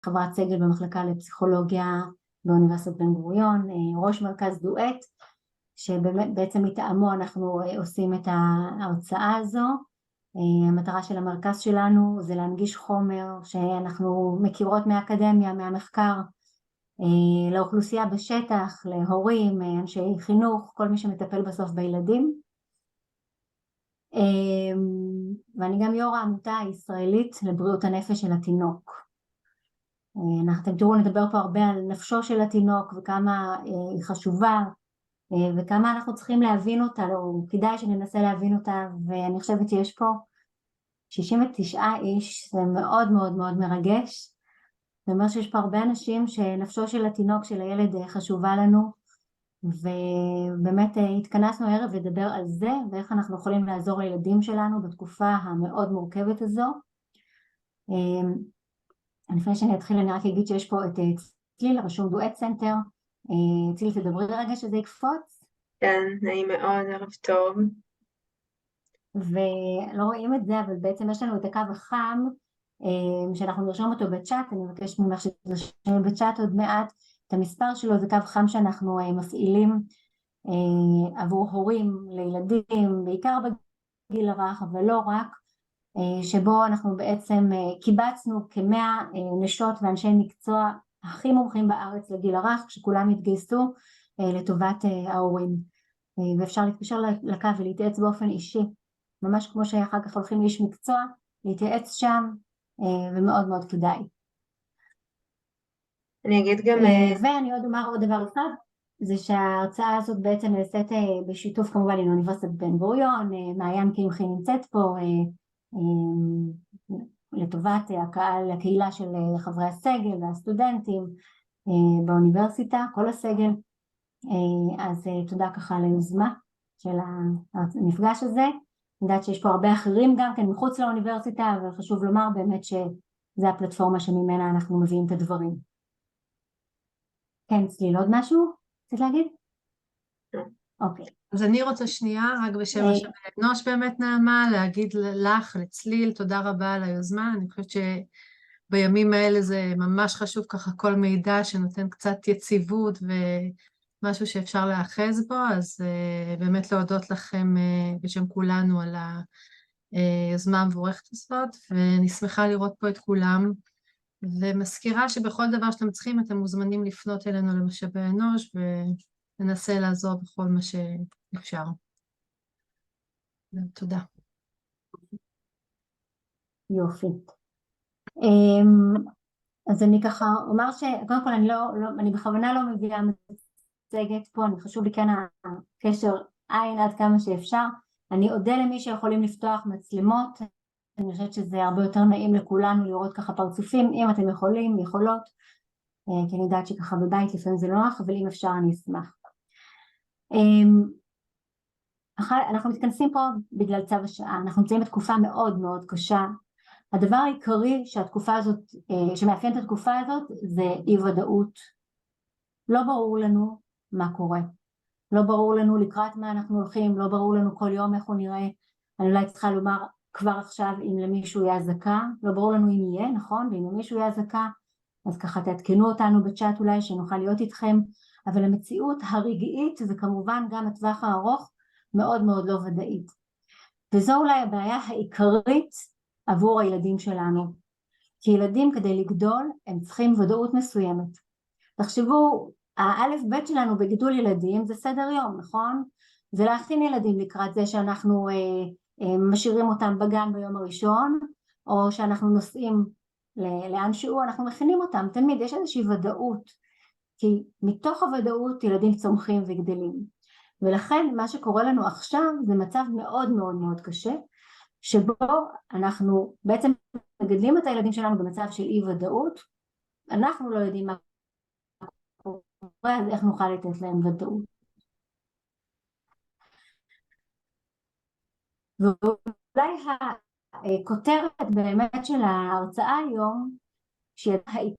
חברת סגל במחלקה לפסיכולוגיה באוניברסיטת בן גוריון, ראש מרכז דואט, שבאמת בעצם מטעמו אנחנו עושים את ההרצאה הזו. המטרה של המרכז שלנו זה להנגיש חומר שאנחנו מכירות מהאקדמיה, מהמחקר, לאוכלוסייה בשטח, להורים, אנשי חינוך, כל מי שמטפל בסוף בילדים. ואני גם יו"ר העמותה הישראלית לבריאות הנפש של התינוק. אתם תראו, נדבר פה הרבה על נפשו של התינוק וכמה היא חשובה, וכמה אנחנו צריכים להבין אותה, או כדאי שננסה להבין אותה, ואני חושבת שיש פה 69 איש, זה מאוד מאוד מאוד מרגש. זאת אומרת שיש פה הרבה אנשים שנפשו של התינוק, של הילד, חשובה לנו, ובאמת התכנסנו הערב לדבר על זה, ואיך אנחנו יכולים לעזור לילדים שלנו בתקופה המאוד מורכבת הזו. לפני שאני אתחיל אני רק אגיד שיש פה את צליל, רשום דואט סנטר. צליל, תדברי רגע שזה יקפוץ. כן, נעים מאוד, ערב טוב. ולא רואים את זה, אבל בעצם יש לנו את הקו החם, שאנחנו נרשום אותו בצ'אט. אני מבקש ממך שתרשמי בצ'אט עוד מעט את המספר שלו. זה קו חם שאנחנו מפעילים עבור הורים לילדים, בעיקר בגיל הרך, אבל לא רק, שבו אנחנו בעצם קיבצנו כ100 נשות ואנשי מקצוע הכי מומחים בארץ לגיל הרך, שכולם התגייסו לטובת ההורים. ואפשר להתקשר לקו ולהתייעץ באופן אישי, ממש כמו שאחר כך הולכים לאיש מקצוע, להתייעץ שם, ומאוד מאוד כדאי. אני אגיד גם... ואני עוד אומר עוד דבר אחד, זה שההרצאה הזאת בעצם נעשית בשיתוף כמובן עם אוניברסיטת בן גוריון, מעיין קמחי נמצאת פה, לטובת הקהילה של חברי הסגל והסטודנטים באוניברסיטה, כל הסגל. אז תודה ככה ליוזמה של המפגש הזה. אני יודעת שיש פה הרבה אחרים גם כן מחוץ לאוניברסיטה, וחשוב לומר באמת שזה הפלטפורמה שממנה אנחנו מביאים את הדברים. כן, צליל, עוד משהו? צריך להגיד? אוקיי. אז אני רוצה שנייה, רק בשם השם אנוש באמת נעמה, להגיד לך, לצליל, תודה רבה על היוזמה. אני חושבת שבימים האלה זה ממש חשוב ככה כל מידע שנותן קצת יציבות ומשהו שאפשר להאחז בו, אז באמת להודות לכם בשם כולנו על היוזמה המבורכת הזאת, ואני שמחה לראות פה את כולם, ומזכירה שבכל דבר שאתם צריכים אתם מוזמנים לפנות אלינו למשאבי אנוש, וננסה לעזור בכל מה שאפשר. תודה. יופי. אז אני ככה אומר שקודם כל אני בכוונה לא מביאה מצגת פה, אני חשוב לי כן הקשר עין עד כמה שאפשר. אני אודה למי שיכולים לפתוח מצלמות, אני חושבת שזה הרבה יותר נעים לכולנו לראות ככה פרצופים, אם אתם יכולים, יכולות, כי אני יודעת שככה בבית לפעמים זה לא נוח, אבל אם אפשר אני אשמח. אנחנו מתכנסים פה בגלל צו השעה, אנחנו נמצאים בתקופה מאוד מאוד קשה. הדבר העיקרי שהתקופה הזאת, שמאפיין את התקופה הזאת, זה אי ודאות. לא ברור לנו מה קורה, לא ברור לנו לקראת מה אנחנו הולכים, לא ברור לנו כל יום איך הוא נראה. אני אולי צריכה לומר כבר עכשיו אם למישהו יהיה זקה, לא ברור לנו אם יהיה, נכון? ואם למישהו יהיה זקה, אז ככה תעדכנו אותנו בצ'אט אולי שנוכל להיות איתכם, אבל המציאות הרגעית וכמובן גם הטווח הארוך מאוד מאוד לא ודאית. וזו אולי הבעיה העיקרית עבור הילדים שלנו. כי ילדים כדי לגדול הם צריכים ודאות מסוימת. תחשבו, האלף בית שלנו בגידול ילדים זה סדר יום, נכון? זה להכין ילדים לקראת זה שאנחנו משאירים אותם בגן ביום הראשון, או שאנחנו נוסעים לאן שהוא, אנחנו מכינים אותם, תמיד יש איזושהי ודאות, כי מתוך הוודאות ילדים צומחים וגדלים. ולכן מה שקורה לנו עכשיו זה מצב מאוד מאוד מאוד קשה, שבו אנחנו בעצם מגדלים את הילדים שלנו במצב של אי ודאות, אנחנו לא יודעים מה קורה, אז איך נוכל לתת להם ודאות. ואולי הכותרת באמת של ההרצאה היום, שהיא העיקרי,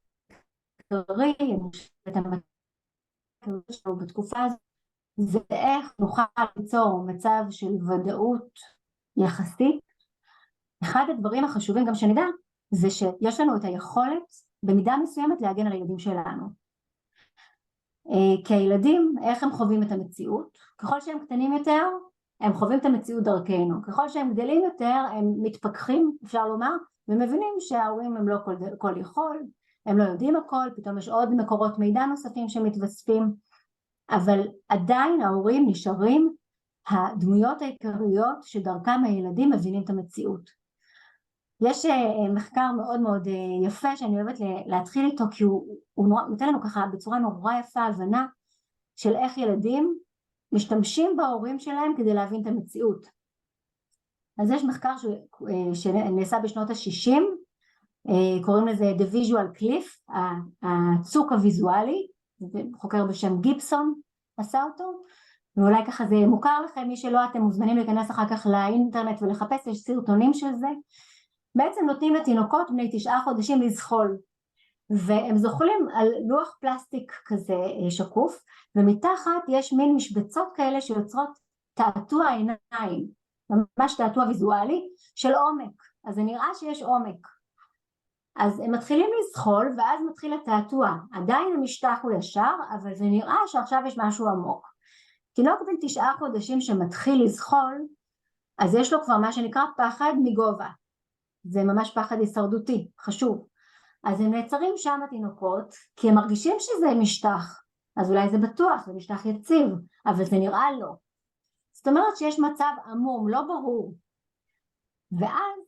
את המטרה שלנו בתקופה הזאת, זה איך נוכל ליצור מצב של ודאות יחסית. אחד הדברים החשובים גם שנדע, זה שיש לנו את היכולת במידה מסוימת להגן על הילדים שלנו. כי הילדים, איך הם חווים את המציאות? ככל שהם קטנים יותר, הם חווים את המציאות דרכנו. ככל שהם גדלים יותר, הם מתפכחים, אפשר לומר, ומבינים שההורים הם לא כל יכול, הם לא יודעים הכל, פתאום יש עוד מקורות מידע נוספים שמתווספים, אבל עדיין ההורים נשארים הדמויות העיקריות שדרכם הילדים מבינים את המציאות. יש מחקר מאוד מאוד יפה שאני אוהבת להתחיל איתו, כי הוא נותן לנו ככה בצורה נורא יפה הבנה של איך ילדים משתמשים בהורים שלהם כדי להבין את המציאות. אז יש מחקר שנעשה בשנות ה-60, קוראים לזה The Visual Cliff, הצוק הוויזואלי, חוקר בשם גיבסון עשה אותו, ואולי ככה זה מוכר לכם, מי שלא אתם מוזמנים להיכנס אחר כך לאינטרנט ולחפש, יש סרטונים של זה. בעצם נותנים לתינוקות בני 9 חודשים לזחול, והם זוחלים על לוח פלסטיק כזה שקוף, ומתחת יש מין משבצות כאלה שיוצרות תעתוע עיניים, ממש תעתוע ויזואלי של עומק, אז זה נראה שיש עומק. אז הם מתחילים לזחול ואז מתחיל התעתוע, עדיין המשטח הוא ישר, אבל זה נראה שעכשיו יש משהו עמוק. תינוק בן 9 חודשים שמתחיל לזחול, אז יש לו כבר מה שנקרא פחד מגובה, זה ממש פחד הישרדותי, חשוב. אז הם נעצרים שם התינוקות, כי הם מרגישים שזה משטח, אז אולי זה בטוח, זה משטח יציב, אבל זה נראה לא. זאת אומרת שיש מצב עמום, לא ברור. ואז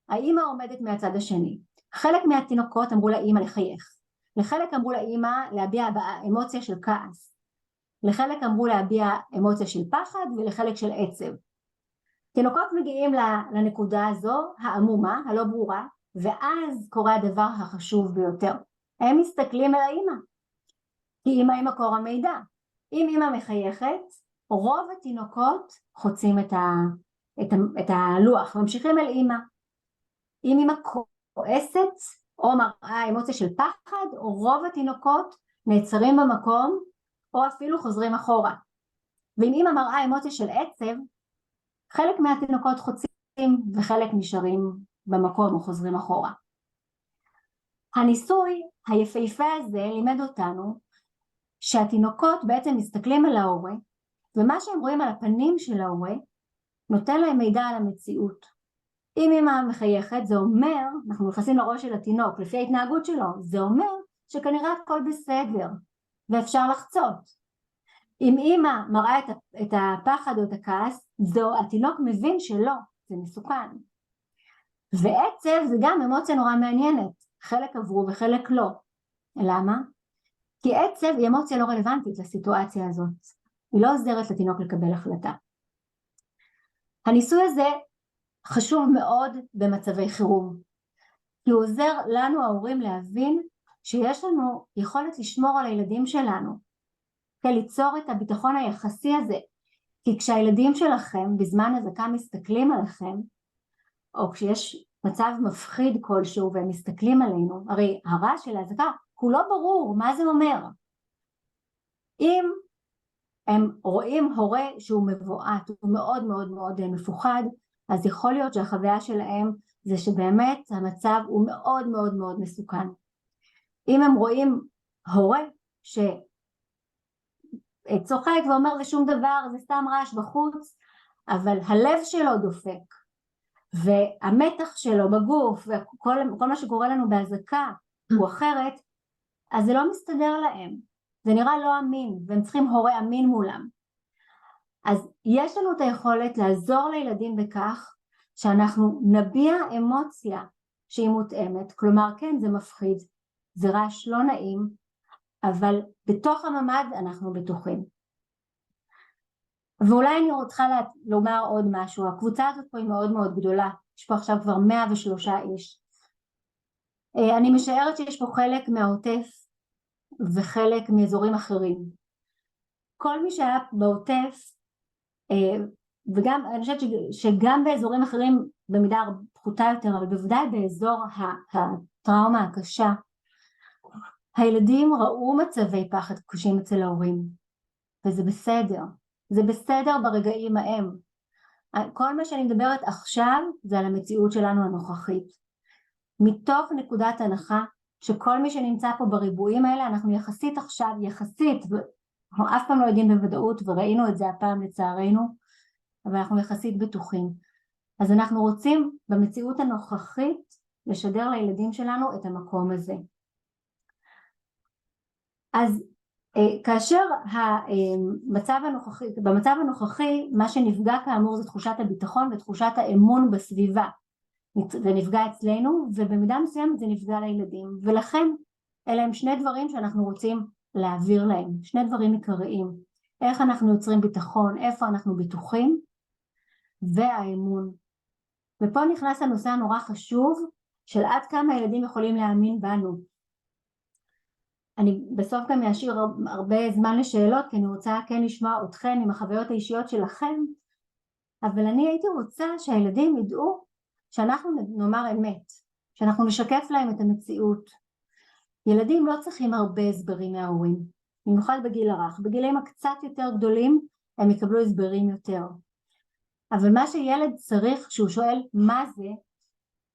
האמא עומדת מהצד השני. חלק מהתינוקות אמרו לאמא לחייך, לחלק אמרו לאמא להביע אמוציה של כעס, לחלק אמרו להביע אמוציה של פחד ולחלק של עצב. תינוקות מגיעים לנקודה הזו, העמומה, הלא ברורה, ואז קורה הדבר החשוב ביותר. הם מסתכלים על האמא, כי אמא היא מקור המידע. אם אמא מחייכת, רוב התינוקות חוצים את הלוח, ממשיכים אל אמא. אם אמא כועסת, או מראה אמוציה של פחד, או רוב התינוקות נעצרים במקום, או אפילו חוזרים אחורה. ואם אמא מראה אמוציה של עצב, חלק מהתינוקות חוצים וחלק נשארים במקום או חוזרים אחורה. הניסוי היפהפה הזה לימד אותנו שהתינוקות בעצם מסתכלים על ההורה, ומה שהם רואים על הפנים של ההורה נותן להם מידע על המציאות. אם אמא מחייכת, זה אומר, אנחנו נכנסים לראש של התינוק לפי ההתנהגות שלו, זה אומר שכנראה הכל בסדר ואפשר לחצות. אם אמא מראה את הפחד או את הכעס, התינוק מבין שלא, זה מסוכן. ועצב זה גם אמוציה נורא מעניינת, חלק עברו וחלק לא. למה? כי עצב היא אמוציה לא רלוונטית לסיטואציה הזאת, היא לא עוזרת לתינוק לקבל החלטה. הניסוי הזה חשוב מאוד במצבי חירום, כי הוא עוזר לנו ההורים להבין שיש לנו יכולת לשמור על הילדים שלנו, ליצור את הביטחון היחסי הזה, כי כשהילדים שלכם בזמן אזעקה מסתכלים עליכם, או כשיש מצב מפחיד כלשהו והם מסתכלים עלינו, הרי הרעש של האזעקה הוא לא ברור מה זה אומר. אם הם רואים הורה שהוא מבועת, הוא מאוד מאוד מאוד מפוחד, אז יכול להיות שהחוויה שלהם זה שבאמת המצב הוא מאוד מאוד מאוד מסוכן. אם הם רואים הורה צוחק ואומר זה שום דבר, זה סתם רעש בחוץ, אבל הלב שלו דופק, והמתח שלו בגוף, וכל מה שקורה לנו בהזקה הוא אחרת, אז זה לא מסתדר להם, זה נראה לא אמין, והם צריכים הורה אמין מולם. אז יש לנו את היכולת לעזור לילדים בכך, שאנחנו נביע אמוציה שהיא מותאמת, כלומר כן זה מפחיד, זה רעש לא נעים, אבל בתוך הממד אנחנו בטוחים. ואולי אני רוצה לומר עוד משהו, הקבוצה הזאת פה היא מאוד מאוד גדולה, יש פה עכשיו כבר 103 איש. אני משערת שיש פה חלק מהעוטף וחלק מאזורים אחרים. כל מי שהיה בעוטף, וגם אני חושבת שגם באזורים אחרים במידה פחותה יותר, אבל בוודאי באזור הטראומה הקשה, הילדים ראו מצבי פחד קשים אצל ההורים, וזה בסדר, זה בסדר ברגעים ההם. כל מה שאני מדברת עכשיו זה על המציאות שלנו הנוכחית. מתוך נקודת הנחה שכל מי שנמצא פה בריבועים האלה, אנחנו יחסית עכשיו, אנחנו אף פעם לא יודעים בוודאות, וראינו את זה הפעם לצערנו, אבל אנחנו יחסית בטוחים. אז אנחנו רוצים במציאות הנוכחית לשדר לילדים שלנו את המקום הזה. אז כאשר במצב הנוכחי, מה שנפגע כאמור זה תחושת הביטחון ותחושת האמון בסביבה. זה נפגע אצלנו, ובמידה מסוימת זה נפגע לילדים, ולכן אלה הם שני דברים שאנחנו רוצים להעביר להם, שני דברים עיקריים. איך אנחנו יוצרים ביטחון, איפה אנחנו בטוחים, והאמון. ופה נכנס הנושא הנורא חשוב של עד כמה ילדים יכולים להאמין בנו. אני בסוף גם אשאיר הרבה זמן לשאלות, כי אני רוצה כן לשמוע אתכן עם החוויות האישיות שלכם, אבל אני הייתי רוצה שהילדים ידעו שאנחנו נאמר אמת, שאנחנו נשקף להם את המציאות. ילדים לא צריכים הרבה הסברים מההורים, במיוחד בגיל הרך. בגילים הקצת יותר גדולים הם יקבלו הסברים יותר. אבל מה שילד צריך כשהוא שואל מה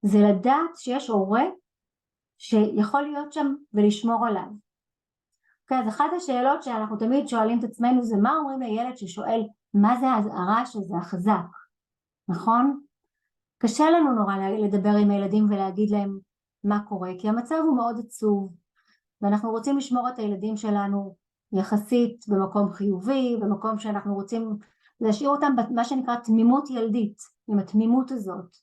זה לדעת שיש הורה שיכול להיות שם ולשמור עליו. אז אחת השאלות שאנחנו תמיד שואלים את עצמנו זה מה אומרים לילד ששואל מה זה הרעש הזה החזק, נכון? קשה לנו נורא לדבר עם הילדים ולהגיד להם מה קורה, כי המצב הוא מאוד עצוב, ואנחנו רוצים לשמור את הילדים שלנו יחסית במקום חיובי, במקום שאנחנו רוצים להשאיר אותם במה שנקרא תמימות ילדית, עם התמימות הזאת.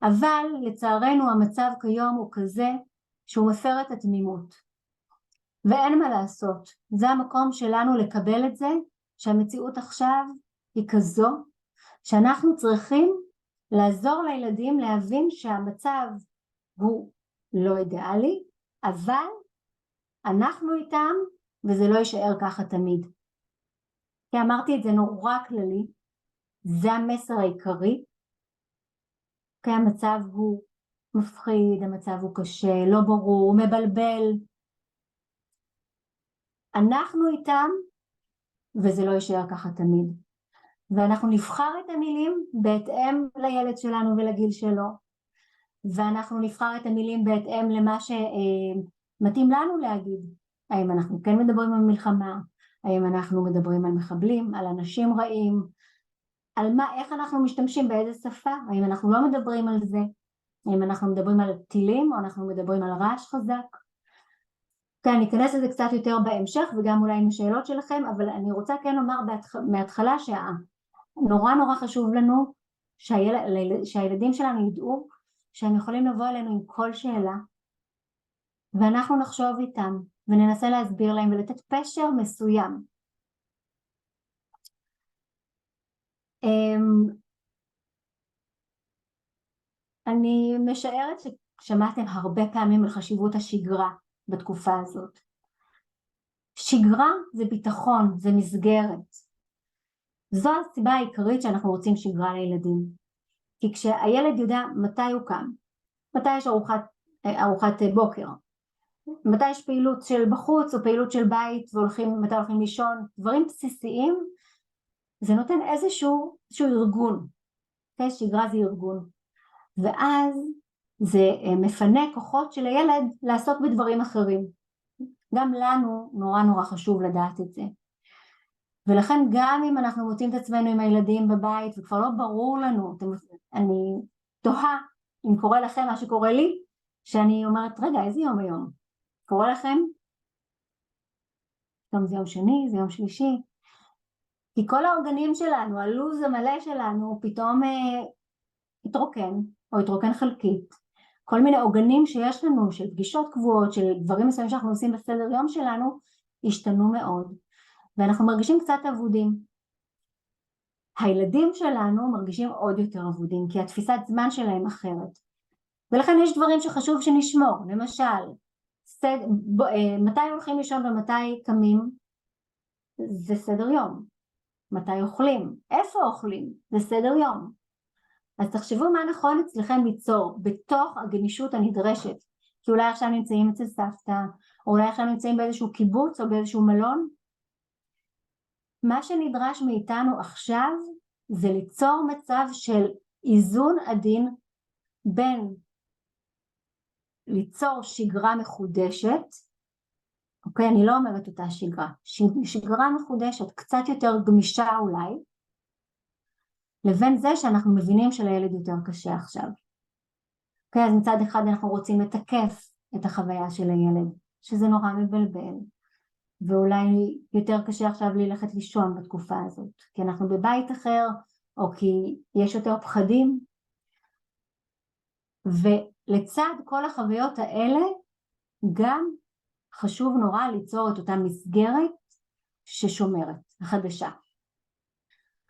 אבל לצערנו המצב כיום הוא כזה שהוא מפר את התמימות, ואין מה לעשות. זה המקום שלנו לקבל את זה, שהמציאות עכשיו היא כזו, שאנחנו צריכים לעזור לילדים להבין שהמצב הוא לא אידיאלי, אבל אנחנו איתם וזה לא יישאר ככה תמיד. כי אמרתי את זה נורא כללי, זה המסר העיקרי, כי המצב הוא מפחיד, המצב הוא קשה, לא ברור, מבלבל. אנחנו איתם וזה לא יישאר ככה תמיד. ואנחנו נבחר את המילים בהתאם לילד שלנו ולגיל שלו, ואנחנו נבחר את המילים בהתאם למה שמתאים לנו להגיד. האם אנחנו כן מדברים על מלחמה, האם אנחנו מדברים על מחבלים, על אנשים רעים, על איך אנחנו משתמשים, באיזה שפה, האם אנחנו לא מדברים על זה, האם אנחנו מדברים על טילים או אנחנו מדברים על רעש חזק. כן, אני אכנס לזה קצת יותר בהמשך וגם אולי עם השאלות שלכם, אבל אני רוצה כן לומר מההתחלה נורא חשוב לנו שהילדים שלנו ידעו שהם יכולים לבוא אלינו עם כל שאלה, ואנחנו נחשוב איתם וננסה להסביר להם ולתת פשר מסוים. אני משערת ששמעתם הרבה פעמים על חשיבות השגרה בתקופה הזאת. שגרה זה ביטחון, זה מסגרת. זו הסיבה העיקרית שאנחנו רוצים שגרה לילדים. כי כשהילד יודע מתי הוא קם, מתי יש ארוחת בוקר, מתי יש פעילות של בחוץ או פעילות של בית ומתי הולכים לישון, דברים בסיסיים, זה נותן איזשהו ארגון. שגרה זה ארגון. ואז זה מפנה כוחות של הילד לעסוק בדברים אחרים. גם לנו נורא חשוב לדעת את זה. ולכן גם אם אנחנו מוצאים את עצמנו עם הילדים בבית וכבר לא ברור לנו, אני תוהה אם קורה לכם מה שקורה לי, שאני אומרת רגע איזה יום היום? קורה לכם? פתאום זה יום שני, זה יום שלישי. כי כל האורגנים שלנו, הלוז המלא שלנו פתאום התרוקן או התרוקן חלקית. כל מיני עוגנים שיש לנו של פגישות קבועות, של דברים מסוימים שאנחנו עושים בסדר יום שלנו, השתנו מאוד. ואנחנו מרגישים קצת אבודים. הילדים שלנו מרגישים עוד יותר אבודים, כי התפיסת זמן שלהם אחרת. ולכן יש דברים שחשוב שנשמור, למשל, מתי הולכים לישון ומתי קמים, זה סדר יום. מתי אוכלים, איפה אוכלים, זה סדר יום. אז תחשבו מה נכון אצלכם ליצור בתוך הגמישות הנדרשת, כי אולי עכשיו נמצאים אצל סבתא, או אולי עכשיו נמצאים באיזשהו קיבוץ או באיזשהו מלון. מה שנדרש מאיתנו עכשיו זה ליצור מצב של איזון עדין בין ליצור שגרה מחודשת, אוקיי, אני לא אומרת אותה שגרה, שגרה מחודשת, קצת יותר גמישה אולי, לבין זה שאנחנו מבינים שלילד יותר קשה עכשיו. אוקיי, אז מצד אחד אנחנו רוצים לתקף את החוויה של הילד, שזה נורא מבלבל, ואולי יותר קשה עכשיו ללכת לישון בתקופה הזאת, כי אנחנו בבית אחר, או כי יש יותר פחדים, ולצד כל החוויות האלה, גם חשוב נורא ליצור את אותה מסגרת ששומרת, החדשה.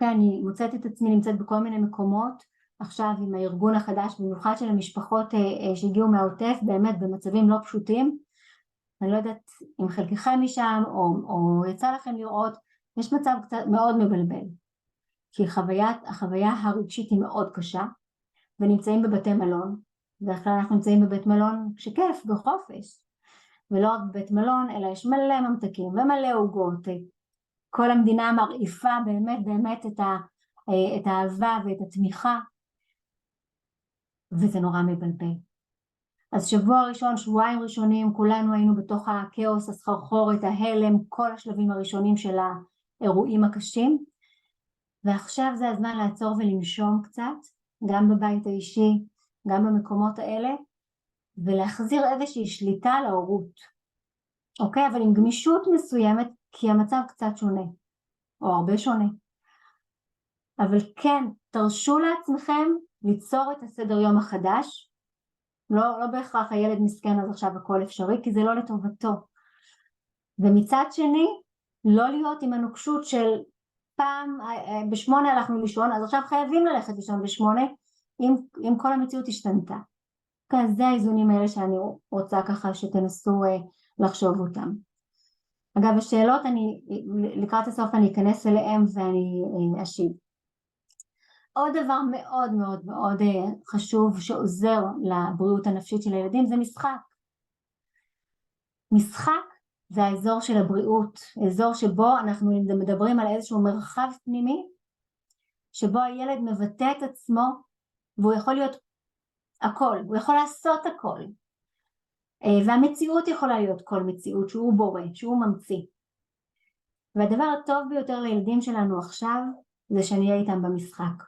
אני מוצאת את עצמי נמצאת בכל מיני מקומות, עכשיו עם הארגון החדש, במיוחד של המשפחות שהגיעו מהעוטף, באמת במצבים לא פשוטים, אני לא יודעת אם חלקכם משם, או יצא לכם לראות, יש מצב קצת מאוד מבלבל, כי החוויה הרגשית היא מאוד קשה, ונמצאים בבתי מלון, בדרך כלל אנחנו נמצאים בבית מלון שכיף, בחופש, ולא רק בבית מלון, אלא יש מלא ממתקים ומלא עוגות, כל המדינה מרעיפה באמת את האהבה ואת התמיכה, וזה נורא מבלבל. אז שבוע ראשון, שבועיים ראשונים, כולנו היינו בתוך הכאוס, הסחרחורת, ההלם, כל השלבים הראשונים של האירועים הקשים, ועכשיו זה הזמן לעצור ולנשום קצת, גם בבית האישי, גם במקומות האלה, ולהחזיר איזושהי שליטה על ההורות. אוקיי, אבל עם גמישות מסוימת, כי המצב קצת שונה, או הרבה שונה. אבל כן, תרשו לעצמכם ליצור את הסדר יום החדש, לא בהכרח הילד מסכן אז עכשיו הכל אפשרי, כי זה לא לטובתו. ומצד שני, לא להיות עם הנוקשות של פעם ב8 הלכנו לישון, אז עכשיו חייבים ללכת לישון ב8, אם כל המציאות השתנתה. כן, זה האיזונים האלה שאני רוצה ככה שתנסו לחשוב אותם. אגב, השאלות, לקראת הסוף אני אכנס אליהם ואני אשיב. עוד דבר מאוד מאוד מאוד חשוב שעוזר לבריאות הנפשית של הילדים זה משחק. משחק זה האזור של הבריאות, אזור שבו אנחנו מדברים על איזשהו מרחב פנימי, שבו הילד מבטא את עצמו, והוא יכול להיות הכל, הוא יכול לעשות הכל. והמציאות יכולה להיות כל מציאות שהוא בורא, שהוא ממציא. והדבר הטוב ביותר לילדים שלנו עכשיו, זה שנהיה איתם במשחק.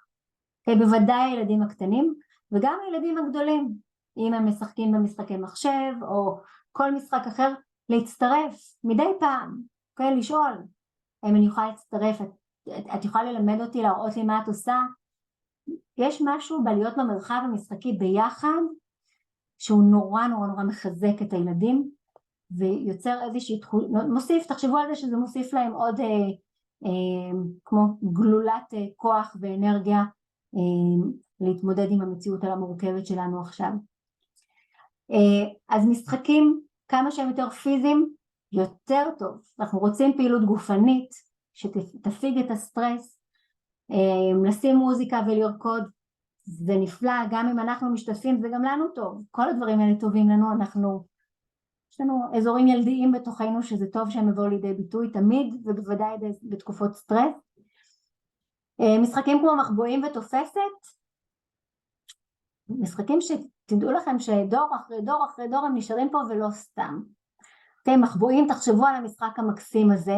בוודאי הילדים הקטנים, וגם הילדים הגדולים, אם הם משחקים במשחקי מחשב, או כל משחק אחר, להצטרף מדי פעם, לשאול, אם אני יכולה להצטרף, את יכולה ללמד אותי, להראות לי מה את עושה, יש משהו בלהיות במרחב המשחקי ביחד, שהוא נורא נורא נורא מחזק את הילדים, ויוצר איזושהי מוסיף, תחשבו על זה שזה מוסיף להם עוד כמו גלולת כוח ואנרגיה, להתמודד עם המציאות המורכבת שלנו עכשיו. אז משחקים כמה שהם יותר פיזיים, יותר טוב. אנחנו רוצים פעילות גופנית, שתפיג את הסטרס, לשים מוזיקה ולרקוד, זה נפלא, גם אם אנחנו משתתפים זה גם לנו טוב, כל הדברים האלה טובים לנו, יש לנו אזורים ילדיים בתוכנו שזה טוב שהם יבואו לידי ביטוי תמיד, ובוודאי בתקופות סטרס. משחקים כמו מחבואים ותופסת, משחקים שתדעו לכם שדור אחרי דור אחרי דור הם נשארים פה ולא סתם. מחבואים, תחשבו על המשחק המקסים הזה,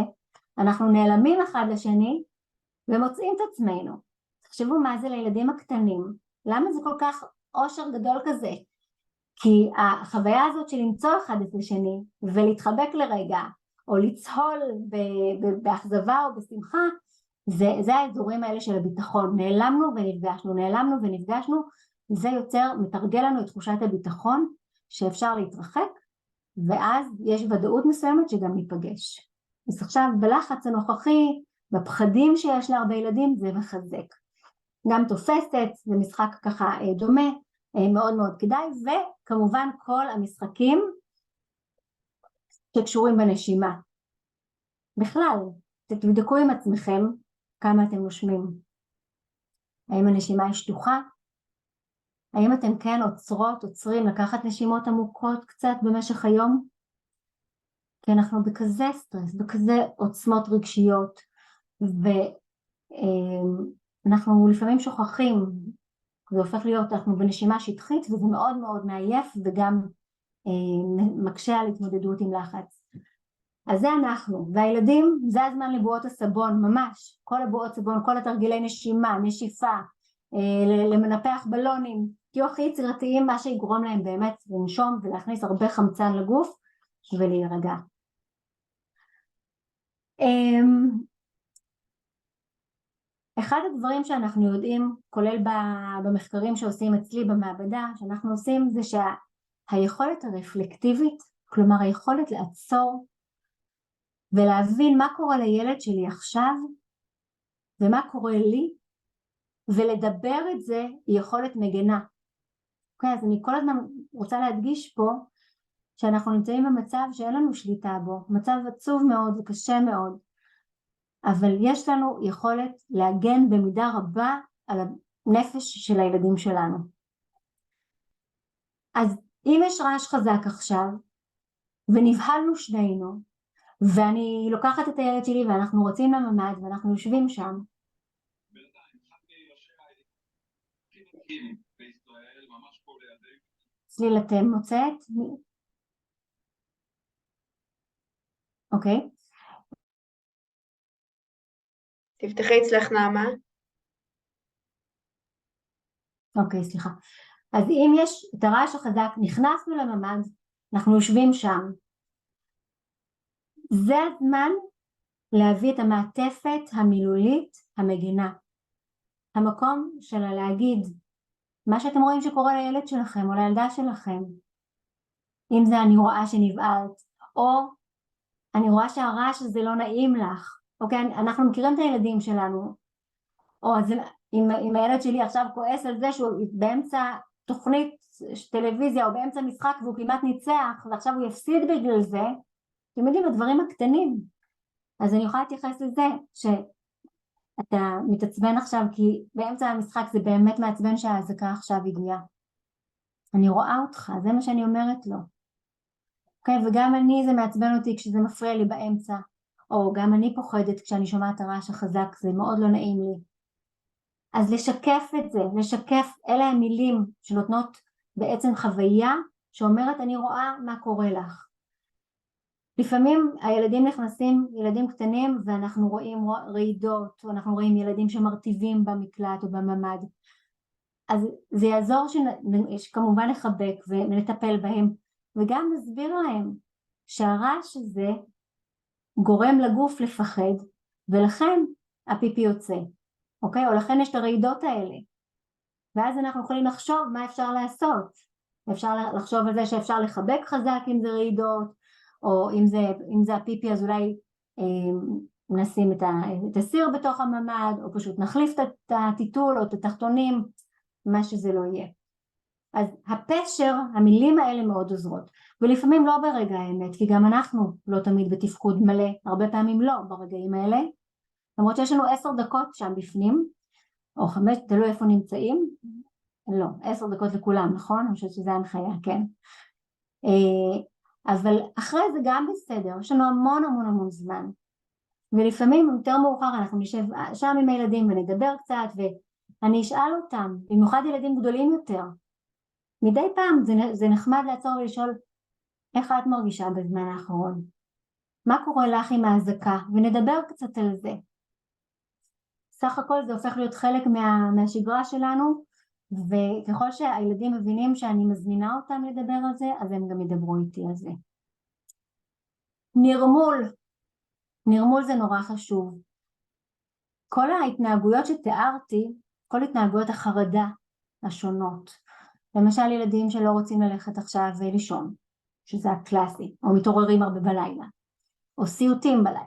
אנחנו נעלמים אחד לשני ומוצאים את עצמנו. תחשבו מה זה לילדים הקטנים, למה זה כל כך אושר גדול כזה? כי החוויה הזאת של למצוא אחד את השני ולהתחבק לרגע, או לצהול באכזבה או בשמחה, זה האזורים האלה של הביטחון. נעלמנו ונפגשנו, זה מתרגל לנו את תחושת הביטחון שאפשר להתרחק, ואז יש ודאות מסוימת שגם ניפגש. אז עכשיו בלחץ הנוכחי, בפחדים שיש להרבה ילדים, זה מחזק. גם תופסת, זה משחק ככה דומה, מאוד מאוד כדאי, וכמובן כל המשחקים שקשורים בנשימה. בכלל, תבדקו עם עצמכם כמה אתם נושמים. האם הנשימה היא שטוחה? האם אתם כן עוצרים לקחת נשימות עמוקות קצת במשך היום? כי אנחנו בכזה סטרס, בכזה עוצמות רגשיות, ואנחנו לפעמים שוכחים, זה הופך להיות, אנחנו בנשימה שטחית, וזה מאוד מאוד מעייף, וגם מקשה על התמודדות עם לחץ. אז זה אנחנו, והילדים זה הזמן לבועות הסבון, ממש, כל הבועות סבון, כל התרגילי נשימה, נשיפה, למנפח בלונים, תהיו הכי יצירתיים, מה שיגרום להם באמת לנשום ולהכניס הרבה חמצן לגוף ולהירגע. אחד הדברים שאנחנו יודעים, כולל במחקרים שעושים אצלי במעבדה, שאנחנו עושים זה שהיכולת הרפלקטיבית, כלומר היכולת לעצור ולהבין מה קורה לילד שלי עכשיו ומה קורה לי, ולדבר את זה היא יכולת מגנה. אוקיי, אז אני כל הזמן רוצה להדגיש פה שאנחנו נמצאים במצב שאין לנו שליטה בו, מצב עצוב מאוד וקשה מאוד, אבל יש לנו יכולת להגן במידה רבה על הנפש של הילדים שלנו. אז אם יש רעש חזק עכשיו ונבהלנו שנינו, ואני לוקחת את הילד שלי ואנחנו רוצים לממד ואנחנו יושבים שם, צליל אתם מוצאת? אוקיי. תפתחי אצלך נעמה. אוקיי, סליחה. אז אם יש את הרעש החזק, נכנסנו לממד, אנחנו יושבים שם, זה הזמן להביא את המעטפת המילולית המגינה. המקום שלה להגיד מה שאתם רואים שקורה לילד שלכם או לילדה שלכם. אם זה אני רואה שנבעלת, או אני רואה שהרעש הזה לא נעים לך. אוקיי, אנחנו מכירים את הילדים שלנו. או אז אם הילד שלי עכשיו כועס על זה שהוא באמצע תוכנית טלוויזיה או באמצע משחק והוא כמעט ניצח ועכשיו הוא יפסיד בגלל זה, אתם יודעים, הדברים הקטנים. אז אני יכולה להתייחס לזה שאתה מתעצבן עכשיו כי באמצע המשחק זה באמת מעצבן שההזקה עכשיו הגיעה. אני רואה אותך, זה מה שאני אומרת לו. אוקיי, וגם אני זה מעצבן אותי כשזה מפריע לי באמצע, או גם אני פוחדת כשאני שומעת הרעש החזק, זה מאוד לא נעים לי. אז לשקף את זה, לשקף, אלה המילים שנותנות בעצם חוויה שאומרת אני רואה מה קורה לך. לפעמים הילדים נכנסים, ילדים קטנים, ואנחנו רואים רעידות, או אנחנו רואים ילדים שמרטיבים במקלט או בממד. אז זה יעזור שכמובן נחבק ונטפל בהם, וגם נסביר להם שהרעש הזה גורם לגוף לפחד, ולכן הפיפי יוצא, אוקיי? או לכן יש את הרעידות האלה. ואז אנחנו יכולים לחשוב מה אפשר לעשות. אפשר לחשוב על זה שאפשר לחבק חזק אם זה רעידות, או אם זה הפיפי אז אולי נשים את הסיר בתוך הממד, או פשוט נחליף את הטיטול או את התחתונים, מה שזה לא יהיה. אז הפשר, המילים האלה מאוד עוזרות, ולפעמים לא ברגע האמת, כי גם אנחנו לא תמיד בתפקוד מלא, הרבה פעמים לא ברגעים האלה, למרות שיש לנו 10 דקות שם בפנים, או 5, תלוי איפה נמצאים, לא, 10 דקות לכולם, נכון? אני חושבת שזה הנחיה, כן. אבל אחרי זה גם בסדר, יש לנו המון המון המון זמן, ולפעמים יותר מאוחר אנחנו נשב שם עם הילדים ונדבר קצת, ואני אשאל אותם, במיוחד ילדים גדולים יותר, מדי פעם זה נחמד לעצור ולשאול איך את מרגישה בזמן האחרון, מה קורה לך עם ההזקה, ונדבר קצת על זה. סך הכל זה הופך להיות חלק מהשגרה שלנו, וככל שהילדים מבינים שאני מזמינה אותם לדבר על זה, אז הם גם ידברו איתי על זה. נרמול זה נורא חשוב. כל ההתנהגויות שתיארתי, כל התנהגויות החרדה השונות, למשל ילדים שלא רוצים ללכת עכשיו לישון, שזה הקלאסי, או מתעוררים הרבה בלילה, או סיוטים בלילה,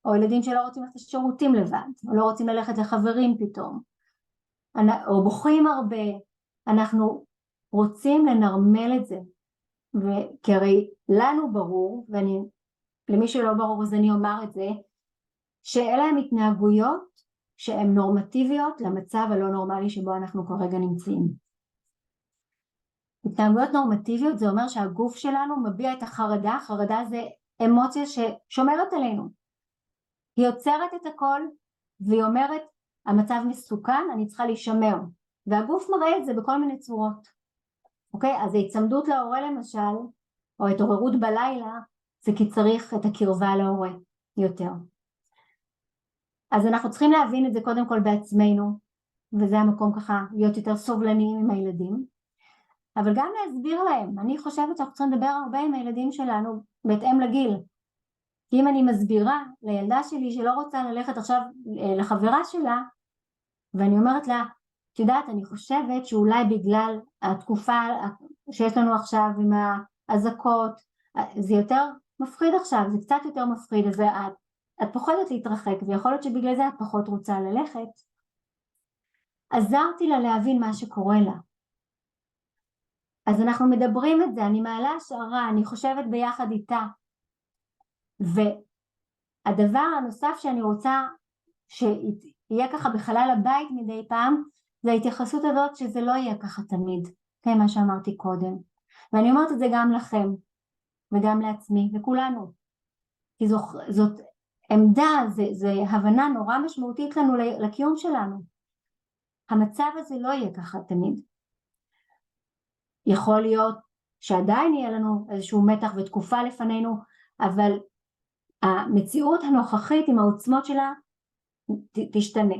או ילדים שלא רוצים ללכת לשירותים לבד, או לא רוצים ללכת לחברים פתאום, או בוכים הרבה. אנחנו רוצים לנרמל את זה, כי הרי לנו ברור, למי שלא ברור אז אני אומר את זה, שאלה הן התנהגויות שהן נורמטיביות למצב הלא נורמלי שבו אנחנו כרגע נמצאים. התנהגויות נורמטיביות זה אומר שהגוף שלנו מביע את החרדה. חרדה זה אמוציה ששומרת עלינו, היא עוצרת את הכל והיא אומרת המצב מסוכן, אני צריכה להישמר, והגוף מראה את זה בכל מיני צורות. אוקיי? אז ההצמדות להורה למשל, או התעוררות בלילה, זה כי צריך את הקרבה להורה יותר. אז אנחנו צריכים להבין את זה קודם כל בעצמנו, וזה המקום ככה להיות יותר סובלניים עם הילדים, אבל גם להסביר להם. אני חושבת שאנחנו צריכים לדבר הרבה עם הילדים שלנו בהתאם לגיל. כי אם אני מסבירה לילדה שלי שלא רוצה ללכת עכשיו לחברה שלה, ואני אומרת לה, את יודעת, אני חושבת שאולי בגלל התקופה שיש לנו עכשיו עם האזעקות, זה יותר מפחיד עכשיו, זה קצת יותר מפחיד, אז את פוחדת להתרחק, ויכול להיות שבגלל זה את פחות רוצה ללכת. עזרתי לה להבין מה שקורה לה. אז אנחנו מדברים את זה, אני מעלה השערה, אני חושבת ביחד איתה. והדבר הנוסף שאני רוצה שיהיה ככה בחלל הבית מדי פעם, זה ההתייחסות הזאת שזה לא יהיה ככה תמיד, כן, מה שאמרתי קודם. ואני אומרת את זה גם לכם, וגם לעצמי, וכולנו. כי זאת עמדה, זה הבנה נורא משמעותית לנו לקיום שלנו. המצב הזה לא יהיה ככה תמיד. יכול להיות שעדיין יהיה לנו איזשהו מתח ותקופה לפנינו, אבל המציאות הנוכחית עם העוצמות שלה תשתנה.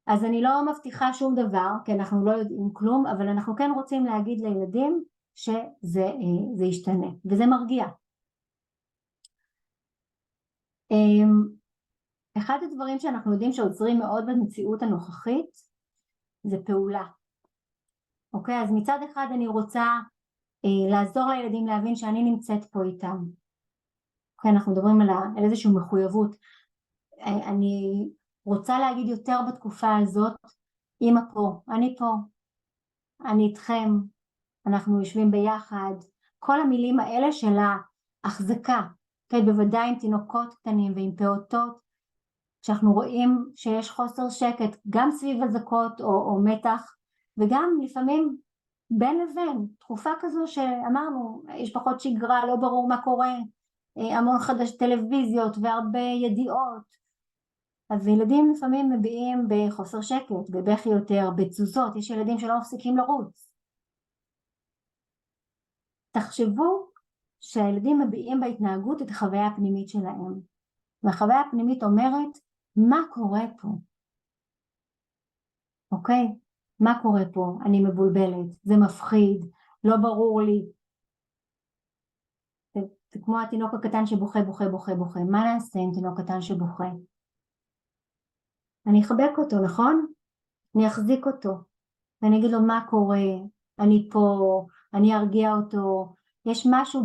אז אני לא מבטיחה שום דבר, כי אנחנו לא יודעים כלום, אבל אנחנו כן רוצים להגיד לילדים שזה ישתנה, וזה מרגיע. אחד הדברים שאנחנו יודעים שעוזרים מאוד במציאות הנוכחית, זה פעולה. אוקיי, אז מצד אחד אני רוצה לעזור לילדים להבין שאני נמצאת פה איתם. אוקיי, אנחנו מדברים על איזושהי מחויבות. אני רוצה להגיד יותר בתקופה הזאת, אמא פה, אני פה, אני איתכם, אנחנו יושבים ביחד, כל המילים האלה של ההחזקה, אוקיי, בוודאי עם תינוקות קטנים ועם פעוטות, כשאנחנו רואים שיש חוסר שקט, גם סביב אזעקות או מתח, וגם לפעמים בין לבין, תקופה כזו שאמרנו, יש פחות שגרה, לא ברור מה קורה, המון טלוויזיות והרבה ידיעות, אז ילדים לפעמים מביעים בחוסר שקט, בבכי יותר, בתזוזות, יש ילדים שלא מפסיקים לרוץ. תחשבו שהילדים מביעים בהתנהגות את החוויה הפנימית שלהם, והחוויה הפנימית אומרת, מה קורה פה? אוקיי? מה קורה פה? אני מבולבלת, זה מפחיד, לא ברור לי. זה כמו התינוק הקטן שבוכה, בוכה, בוכה, בוכה. מה נעשה עם תינוק קטן שבוכה? אני אחבק אותו, נכון? אני אחזיק אותו, ואני אגיד לו מה קורה, אני פה, אני ארגיע אותו. יש משהו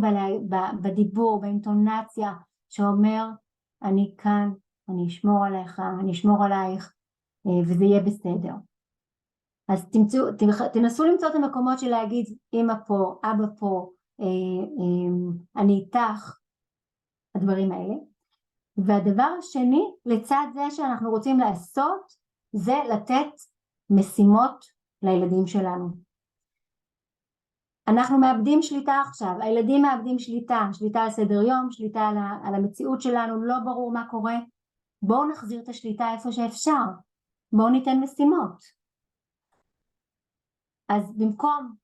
בדיבור, באינטונציה, שאומר, אני כאן, אני אשמור עליך, אני אשמור עלייך, וזה יהיה בסדר. אז תנסו למצוא את המקומות של להגיד, אמא פה, אבא פה, אני איתך, הדברים האלה. והדבר השני, לצד זה שאנחנו רוצים לעשות, זה לתת משימות לילדים שלנו. אנחנו מאבדים שליטה עכשיו, הילדים מאבדים שליטה על סדר יום, שליטה על המציאות שלנו, לא ברור מה קורה. בואו נחזיר את השליטה איפה שאפשר, בואו ניתן משימות. אז במקום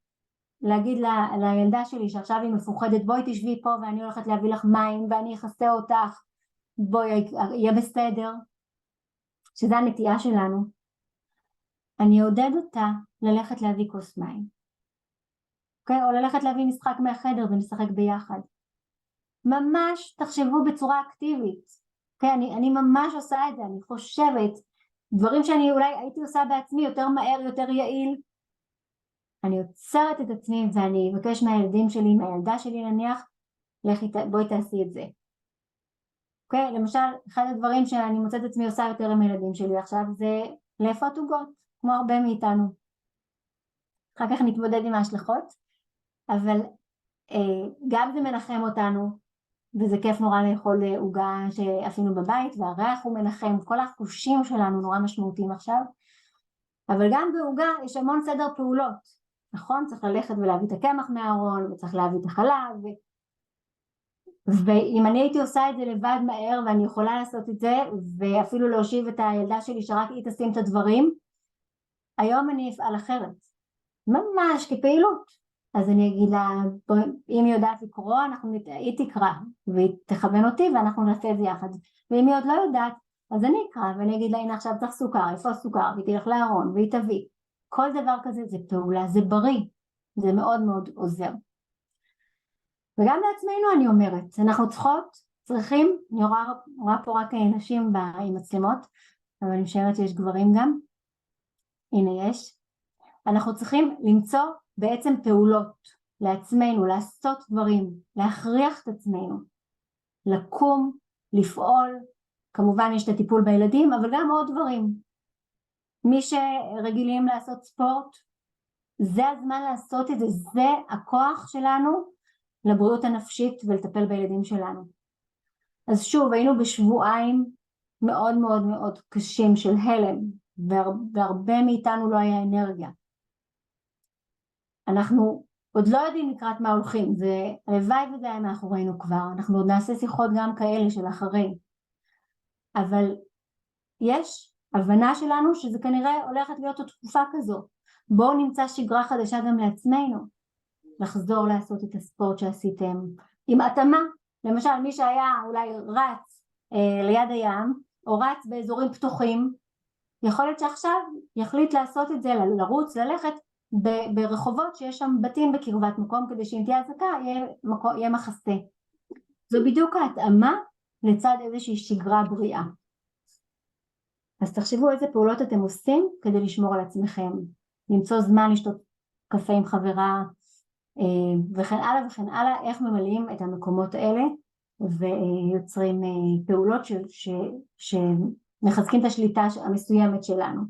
להגיד לילדה שלי שעכשיו היא מפוחדת, בואי תשבי פה ואני הולכת להביא לך מים ואני אכסה אותך, בואי יהיה בסדר, שזה הנטייה שלנו, אני אעודד אותה ללכת להביא כוס מים, אוקיי? או ללכת להביא משחק מהחדר ונשחק ביחד. ממש תחשבו בצורה אקטיבית, אוקיי? אני ממש עושה את זה, אני חושבת, דברים שאני אולי הייתי עושה בעצמי יותר מהר, יותר יעיל, אני עוצרת את עצמי ואני אבקש מהילדים שלי, מהילדה שלי נניח, בואי תעשי את זה. אוקיי, למשל, אחד הדברים שאני מוצאת עצמי עושה יותר עם הילדים שלי עכשיו, זה לאפות עוגות, כמו הרבה מאיתנו. אחר כך נתמודד עם ההשלכות, אבל גם זה מנחם אותנו, וזה כיף נורא לאכול עוגה שעשינו בבית, והריח הוא מנחם, כל החושים שלנו נורא משמעותיים עכשיו, אבל גם בעוגה יש המון סדר פעולות, נכון? צריך ללכת ולהביא את הקמח מהארון, וצריך להביא את החלב, ואם אני הייתי עושה את זה לבד מהר ואני יכולה לעשות את זה ואפילו להושיב את הילדה שלי שרק היא תשים את הדברים, היום אני אפעל אחרת. ממש כפעילות. אז אני אגיד לה, אם היא יודעת לקרוא, היא תקרא, והיא תכוון אותי ואנחנו נעשה את זה יחד. ואם היא עוד לא יודעת, אז אני אקרא ואני אגיד לה, הנה עכשיו צריך סוכר, איפה הסוכר? והיא תלך לארון והיא תביא. כל דבר כזה זה פעולה, זה בריא, זה מאוד מאוד עוזר. וגם לעצמנו אני אומרת, אנחנו צריכים, אני רואה פה רק נשים עם מצלמות, אבל אני משערת שיש גברים גם, הנה יש, אנחנו צריכים למצוא בעצם פעולות לעצמנו, לעשות דברים, להכריח את עצמנו, לקום, לפעול, כמובן יש את הטיפול בילדים, אבל גם עוד דברים. מי שרגילים לעשות ספורט, זה הזמן לעשות את זה, זה הכוח שלנו לבריאות הנפשית ולטפל בילדים שלנו. אז שוב, היינו בשבועיים מאוד מאוד מאוד קשים של הלם, והרבה מאיתנו לא היה אנרגיה. אנחנו עוד לא יודעים לקראת מה הולכים, זה הלוואי וזה היה מאחורינו כבר, אנחנו עוד נעשה שיחות גם כאלה של אחרי, אבל יש הבנה שלנו שזה כנראה הולכת להיות עוד תקופה כזו. בואו נמצא שגרה חדשה גם לעצמנו, לחזור לעשות את הספורט שעשיתם עם התאמה, למשל מי שהיה אולי רץ ליד הים או רץ באזורים פתוחים, יכול להיות שעכשיו יחליט לעשות את זה, לרוץ, ללכת ברחובות שיש שם בתים בקרבת מקום, כדי שאם תהיה אזעקה יהיה מחסה. זו בדיוק ההתאמה לצד איזושהי שגרה בריאה. אז תחשבו איזה פעולות אתם עושים כדי לשמור על עצמכם, למצוא זמן לשתות קפה עם חברה וכן הלאה וכן הלאה, איך ממלאים את המקומות האלה ויוצרים פעולות שמחזקים את השליטה המסוימת שלנו.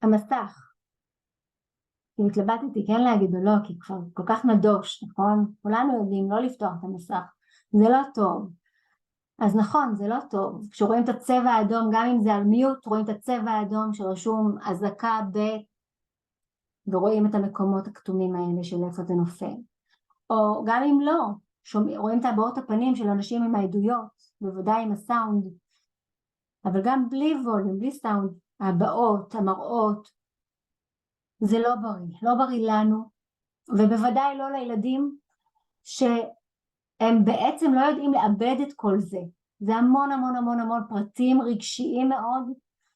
המסך, כי התלבטתי כן להגיד או לא, כי כבר כל כך נדוש, נכון? כולנו יודעים לא לפתוח את המסך, זה לא טוב. אז נכון, זה לא טוב. כשרואים את הצבע האדום, גם אם זה על מיוט, רואים את הצבע האדום שרשום אזעקה ורואים את המקומות הכתומים האלה של איפה זה נופל. או גם אם לא, רואים את הבעות הפנים של אנשים עם העדויות, בוודאי עם הסאונד, אבל גם בלי ווליום, בלי סאונד, הבעות, המראות, זה לא בריא, לא בריא לנו, ובוודאי לא לילדים שהם בעצם לא יודעים לאבד את כל זה. זה המון המון המון המון פרטים רגשיים מאוד,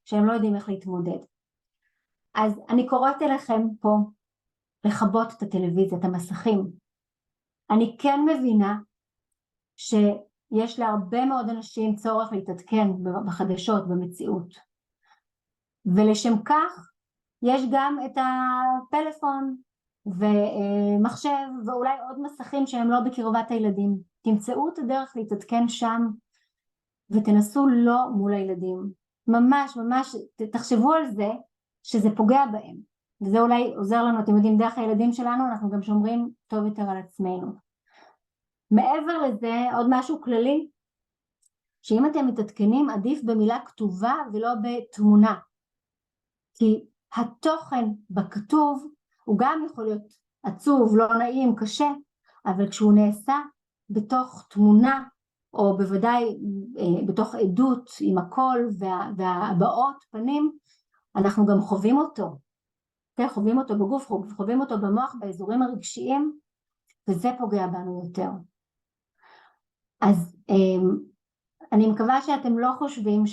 שהם לא יודעים איך להתמודד. אז אני קוראת אליכם פה לכבות את הטלוויזיה, את המסכים. אני כן מבינה שיש להרבה מאוד אנשים צורך להתעדכן בחדשות, במציאות. ולשם כך יש גם את הפלאפון ומחשב ואולי עוד מסכים שהם לא בקרבת הילדים. תמצאו את הדרך להתעדכן שם ותנסו לא מול הילדים. ממש ממש תחשבו על זה שזה פוגע בהם. וזה אולי עוזר לנו, אתם יודעים, דרך הילדים שלנו אנחנו גם שומרים טוב יותר על עצמנו. מעבר לזה עוד משהו כללי, שאם אתם מתעדכנים עדיף במילה כתובה ולא בתמונה. כי התוכן בכתוב הוא גם יכול להיות עצוב, לא נעים, קשה, אבל כשהוא נעשה בתוך תמונה, או בוודאי בתוך עדות עם הקול והבעות פנים, אנחנו גם חווים אותו. חווים אותו בגוף, חווים אותו במוח, באזורים הרגשיים, וזה פוגע בנו יותר. אז אני מקווה שאתם לא חושבים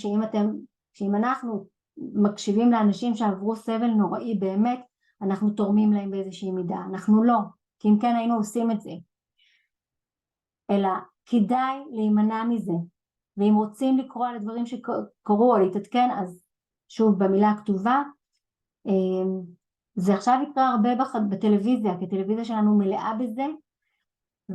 שאם אנחנו מקשיבים לאנשים שעברו סבל נוראי באמת, אנחנו תורמים להם באיזושהי מידה. אנחנו לא, כי אם כן היינו עושים את זה. אלא כדאי להימנע מזה. ואם רוצים לקרוא על הדברים שקורו או להתעדכן, אז שוב במילה הכתובה, זה עכשיו יקרה הרבה בטלוויזיה, כי הטלוויזיה שלנו מלאה בזה,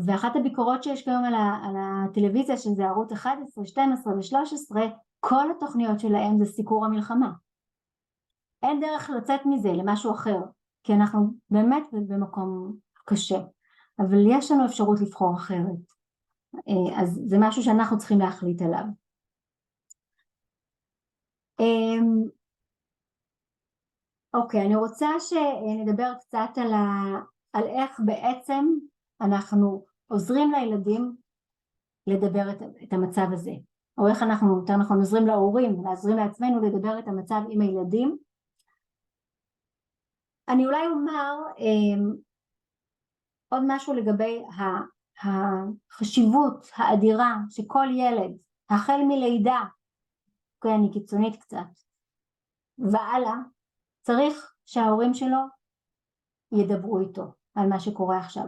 ואחת הביקורות שיש כיום על הטלוויזיה, שזה ערוץ 11, 12 ו-13, כל התוכניות שלהם זה סיקור המלחמה. אין דרך לצאת מזה למשהו אחר, כי אנחנו באמת במקום קשה, אבל יש לנו אפשרות לבחור אחרת. אז זה משהו שאנחנו צריכים להחליט עליו. אוקיי, אני רוצה שנדבר קצת על איך בעצם אנחנו עוזרים לילדים לדבר את המצב הזה. או איך אנחנו יותר נכון עוזרים להורים, לעזרים לעצמנו לדבר את המצב עם הילדים. אני אולי אומר עוד משהו לגבי החשיבות האדירה שכל ילד, החל מלידה, אני קיצונית קצת, והלאה, צריך שההורים שלו ידברו איתו על מה שקורה עכשיו.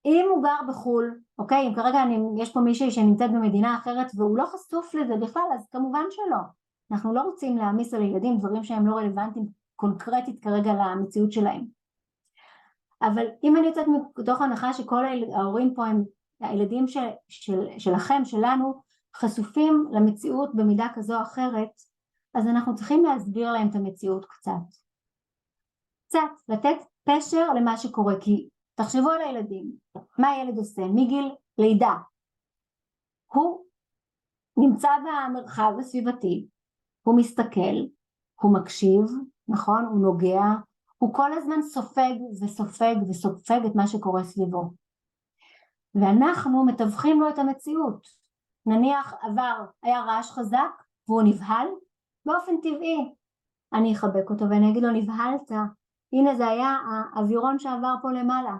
אם הוא גר בחול, אוקיי, אם כרגע יש פה מישהי שנמצאת במדינה אחרת והוא לא חשוף לזה בכלל, אז כמובן שלא. אנחנו לא רוצים להעמיס על ילדים דברים שהם לא רלוונטיים קונקרטית כרגע למציאות שלהם. אבל אם אני יוצאת מתוך הנחה שכל ההורים פה הם הילדים שלכם, שלנו, חשופים למציאות במידה כזו או אחרת, אז אנחנו צריכים להסביר להם את המציאות קצת. לתת פשר למה שקורה, כי תחשבו על הילדים, מה הילד עושה מגיל לידה? הוא נמצא במרחב הסביבתי, הוא מסתכל, הוא מקשיב, נכון? הוא נוגע, הוא כל הזמן סופג וסופג וסופג את מה שקורה סביבו. ואנחנו מתווכים לו את המציאות. נניח היה רעש חזק והוא נבהל, באופן טבעי. אני אחבק אותו ואני אגיד לו, נבהלת, הנה זה היה האווירון שעבר פה למעלה.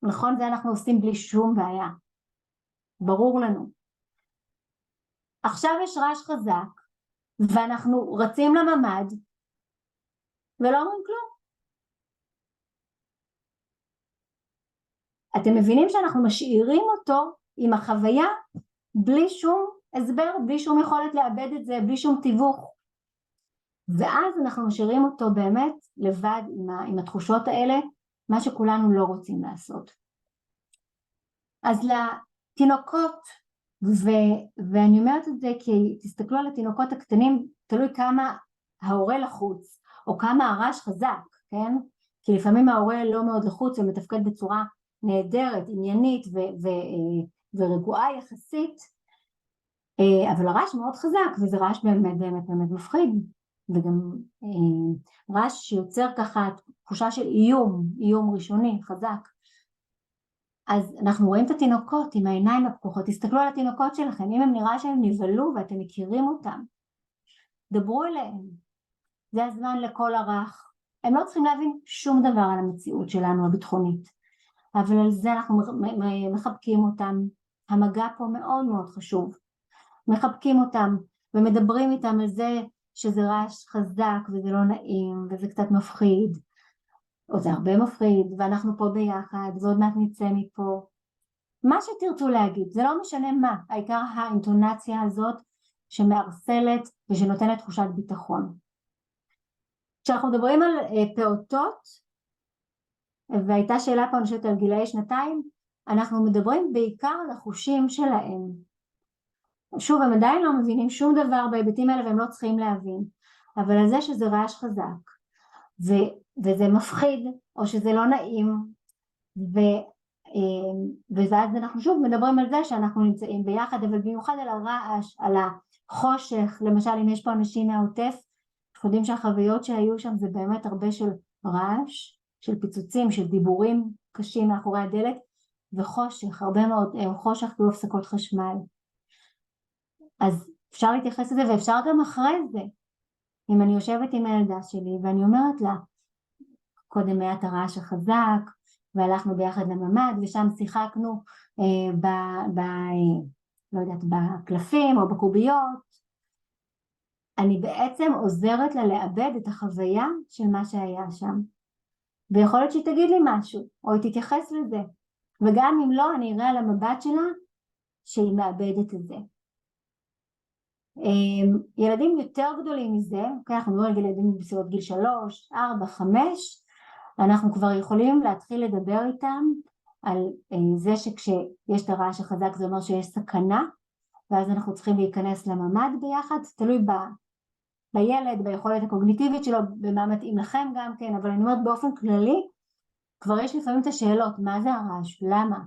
נכון? זה אנחנו עושים בלי שום בעיה. ברור לנו. עכשיו יש רעש חזק, ואנחנו רצים לממד, ולא אומרים כלום. אתם מבינים שאנחנו משאירים אותו עם החוויה, בלי שום הסבר, בלי שום יכולת לאבד את זה, בלי שום תיווך. ואז אנחנו משאירים אותו באמת לבד עם התחושות האלה, מה שכולנו לא רוצים לעשות. אז לתינוקות, ואני אומרת את זה כי תסתכלו על התינוקות הקטנים, תלוי כמה ההורה לחוץ, או כמה הרעש חזק, כן? כי לפעמים ההורה לא מאוד לחוץ ומתפקד בצורה נהדרת, עניינית ורגועה יחסית, אבל הרעש מאוד חזק, וזה רעש באמת באמת באמת מפחיד, וגם רעש שיוצר ככה תחושה של איום ראשוני, חזק. אז אנחנו רואים את התינוקות עם העיניים הפקוחות, תסתכלו על התינוקות שלכם, אם הם נראה שהם נבלו ואתם מכירים אותם, דברו אליהם, זה הזמן לכל הרך, הם לא צריכים להבין שום דבר על המציאות שלנו הביטחונית, אבל על זה אנחנו מחבקים אותם, המגע פה מאוד מאוד חשוב, מחבקים אותם ומדברים איתם על זה שזה רעש חזק וזה לא נעים וזה קצת מפחיד, או זה הרבה מפחיד, ואנחנו פה ביחד, ועוד מעט נצא מפה. מה שתרצו להגיד, זה לא משנה מה, העיקר האינטונציה הזאת שמארסלת ושנותנת תחושת ביטחון. כשאנחנו מדברים על פעוטות, והייתה שאלה פה אני חושבת על גילאי 2, אנחנו מדברים בעיקר על החושים שלהם. שוב, הם עדיין לא מבינים שום דבר בהיבטים האלה והם לא צריכים להבין, אבל על זה שזה רעש חזק, וזה מפחיד או שזה לא נעים, ואז אנחנו שוב מדברים על זה שאנחנו נמצאים ביחד, אבל במיוחד על הרעש, על החושך. למשל אם יש פה אנשים מהעוטף, אנחנו יודעים שהחוויות שהיו שם זה באמת הרבה של רעש, של פיצוצים, של דיבורים קשים מאחורי הדלת, וחושך, הרבה מאוד חושך והפסקות חשמל. אז אפשר להתייחס לזה, ואפשר גם אחרי זה. אם אני יושבת עם הילדה שלי ואני אומרת לה, קודם היה את הרעש החזק, והלכנו ביחד לממד, ושם שיחקנו לא יודעת, בקלפים או בקוביות, אני בעצם עוזרת לה לאבד את החוויה של מה שהיה שם. ויכול להיות שהיא תגיד לי משהו, או היא תתייחס לזה. וגם אם לא, אני אראה על המבט שלה שהיא מאבדת את זה. ילדים יותר גדולים מזה, אנחנו מדברים על ילדים בסביבות גיל 3, 4, 5, אנחנו כבר יכולים להתחיל לדבר איתם על זה שכשיש את הרעש החזק זה אומר שיש סכנה, ואז אנחנו צריכים להיכנס לממד ביחד, תלוי בילד, ביכולת הקוגניטיבית שלו, במה מתאים לכם גם כן, אבל אני אומרת באופן כללי, כבר יש לפעמים את השאלות, מה זה הרעש, למה?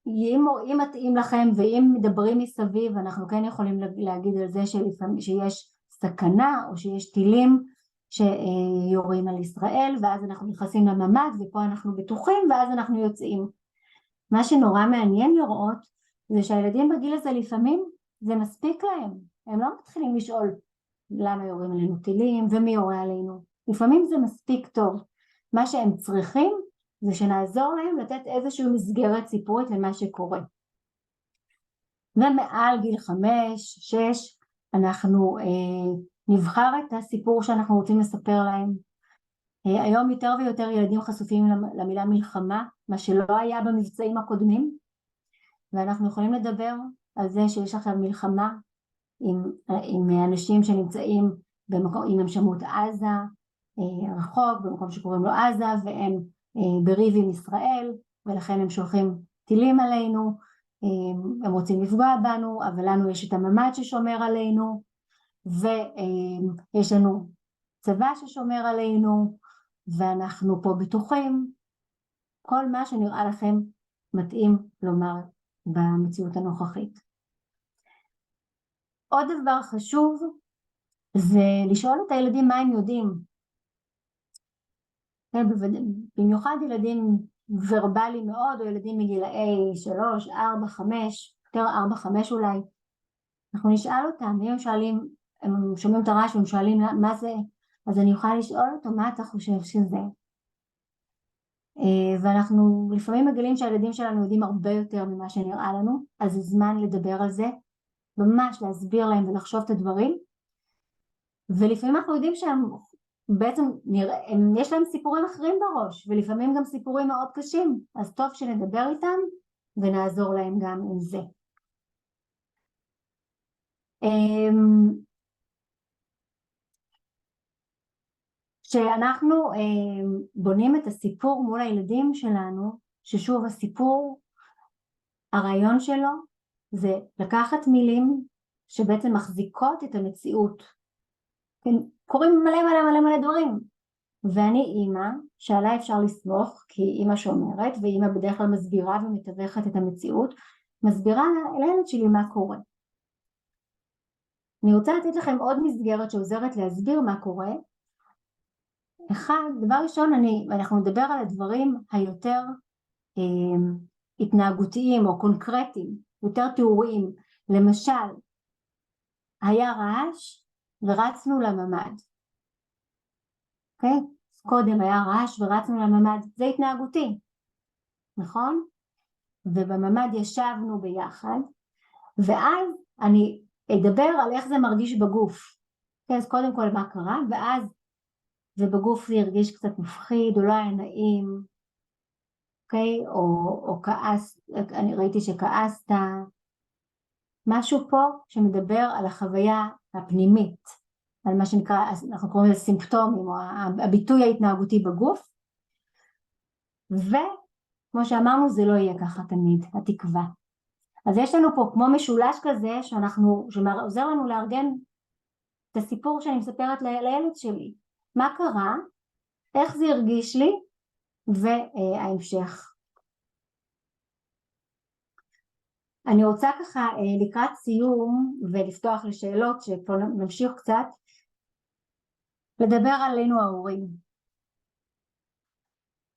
אם מתאים לכם ואם מדברים מסביב, אנחנו כן יכולים להגיד על זה שיש סכנה או שיש טילים שיורים על ישראל, ואז אנחנו נכנסים לממד ופה אנחנו בטוחים ואז אנחנו יוצאים. מה שנורא מעניין לראות זה שהילדים בגיל הזה לפעמים זה מספיק להם, הם לא מתחילים לשאול למה יורים עלינו טילים ומי יורה עלינו, לפעמים זה מספיק טוב, מה שהם צריכים זה שנעזור להם לתת איזושהי מסגרת סיפורית למה שקורה. ומעל גיל 5-6 אנחנו נבחר את הסיפור שאנחנו רוצים לספר להם. היום יותר ויותר ילדים חשופים למילה מלחמה, מה שלא היה במבצעים הקודמים, ואנחנו יכולים לדבר על זה שיש עכשיו מלחמה עם אנשים שנמצאים במקום, אם הם שמעו את עזה רחוק, במקום שקוראים לו עזה, והם בריב עם ישראל, ולכן הם שולחים טילים עלינו, הם רוצים לפגוע בנו, אבל לנו יש את הממד ששומר עלינו, ויש לנו צבא ששומר עלינו, ואנחנו פה בטוחים. כל מה שנראה לכם מתאים לומר במציאות הנוכחית. עוד דבר חשוב זה לשאול את הילדים מה הם יודעים. במיוחד ילדים ורבליים מאוד, או ילדים מגילאי 3, 4, 5, יותר 4, 5 אולי. אנחנו נשאל אותם, אם שואלים, הם שומעים את הרעש והם שואלים מה זה, אז אני אוכל לשאול אותו מה אתה חושב שזה. ואנחנו לפעמים מגלים שהילדים שלנו יודעים הרבה יותר ממה שנראה לנו, אז זה זמן לדבר על זה, ממש להסביר להם ולחשוב את הדברים, ולפעמים אנחנו יודעים שהם בעצם יש להם סיפורים אחרים בראש, ולפעמים גם סיפורים מאוד קשים, אז טוב שנדבר איתם ונעזור להם גם עם זה. כשאנחנו בונים את הסיפור מול הילדים שלנו, ששוב הסיפור, הרעיון שלו זה לקחת מילים שבעצם מחזיקות את המציאות. קוראים מלא דברים, ואני אימא שעליי אפשר לסמוך, כי אימא שומרת, ואימא בדרך כלל מסבירה ומתווכת את המציאות, מסבירה לילד שלי מה קורה. אני רוצה לתת לכם עוד מסגרת שעוזרת להסביר מה קורה. דבר ראשון, אנחנו נדבר על הדברים היותר התנהגותיים או קונקרטיים, יותר תיאוריים. למשל, היה רעש ורצנו לממד. אוקיי? קודם היה רעש ורצנו לממד, זה התנהגותי, נכון? ובממד ישבנו ביחד, ואז אני אדבר על איך זה מרגיש בגוף. אוקיי? אז קודם כל מה קרה, ואז ובגוף זה הרגיש קצת מפחיד, או לא היה נעים, אוקיי? או כעס, אני ראיתי שכעסת, משהו פה שמדבר על החוויה הפנימית, על מה שנקרא, אנחנו קוראים לזה סימפטומים, או הביטוי ההתנהגותי בגוף, וכמו שאמרנו זה לא יהיה ככה תמיד, התקווה. אז יש לנו פה כמו משולש כזה, שעוזר לנו לארגן את הסיפור שאני מספרת לילד שלי. מה קרה, איך זה הרגיש לי, וההמשך. אני רוצה ככה לקראת סיום ולפתוח לשאלות שפה נמשיך קצת, לדבר עלינו ההורים.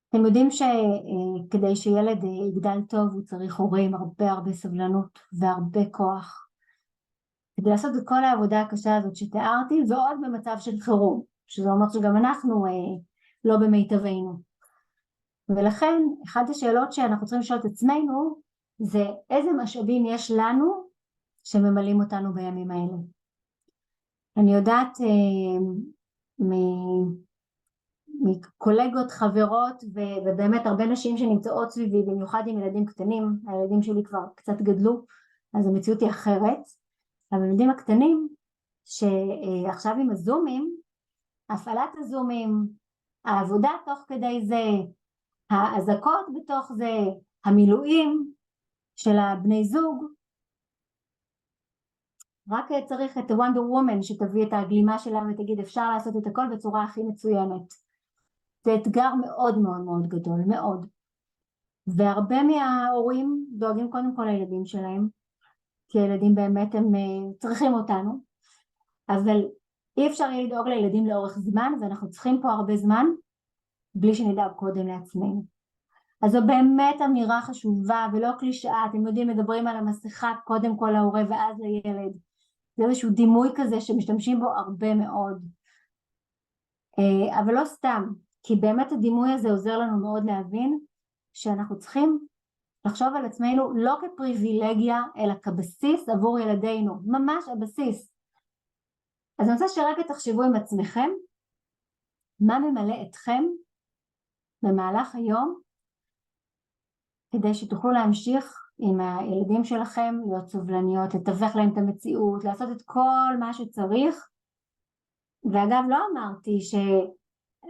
אתם יודעים שכדי שילד יגדל טוב הוא צריך הורים, הרבה סבלנות והרבה כוח, כדי לעשות את כל העבודה הקשה הזאת שתיארתי, ועוד במצב של חירום, שזה אומר שגם אנחנו לא במיטבנו. ולכן אחת השאלות שאנחנו צריכים לשאול את עצמנו זה איזה משאבים יש לנו שממלאים אותנו בימים האלה. אני יודעת מקולגות, חברות ובאמת הרבה נשים שנמצאות סביבי, במיוחד עם ילדים קטנים, הילדים שלי כבר קצת גדלו אז המציאות היא אחרת, אבל הילדים הקטנים שעכשיו עם הזומים, הפעלת הזומים, העבודה תוך כדי זה, האזעקות בתוך זה, המילואים של הבני זוג, רק צריך את וונדר וומן שתביא את הגלימה שלה ותגיד אפשר לעשות את הכל בצורה הכי מצוינת. זה אתגר מאוד גדול, מאוד. והרבה מההורים דואגים קודם כל לילדים שלהם, כי הילדים באמת הם צריכים אותנו, אבל אי אפשר יהיה לדאוג לילדים לאורך זמן, ואנחנו צריכים פה הרבה זמן, בלי שנדאג קודם לעצמנו. אז זו באמת אמירה חשובה ולא קלישאה. אתם יודעים, מדברים על המסכה קודם כל להורה ואז לילד. זה איזשהו דימוי כזה שמשתמשים בו הרבה מאוד. אבל לא סתם, כי באמת הדימוי הזה עוזר לנו מאוד להבין שאנחנו צריכים לחשוב על עצמנו לא כפריבילגיה, אלא כבסיס עבור ילדינו, ממש הבסיס. אז אני רוצה שרגע תחשבו עם עצמכם, מה ממלא אתכם במהלך היום, כדי שתוכלו להמשיך עם הילדים שלכם, להיות סובלניות, לתווך להם את המציאות, לעשות את כל מה שצריך. ואגב, לא אמרתי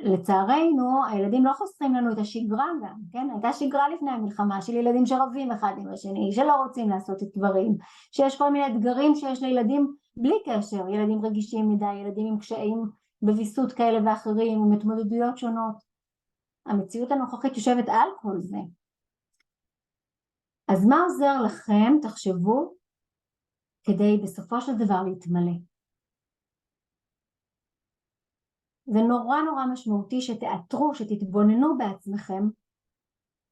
שלצערנו הילדים לא חוסכים לנו את השגרה גם, כן? הייתה שגרה לפני המלחמה של ילדים שרבים אחד עם השני, שלא רוצים לעשות את דברים, שיש כל מיני אתגרים שיש לילדים בלי קשר, ילדים רגישים מדי, ילדים עם קשיים בביסות כאלה ואחרים, עם התמודדויות שונות. המציאות הנוכחית יושבת על כל זה. אז מה עוזר לכם, תחשבו, כדי בסופו של דבר להתמלא? זה נורא נורא משמעותי שתאתרו, שתתבוננו בעצמכם,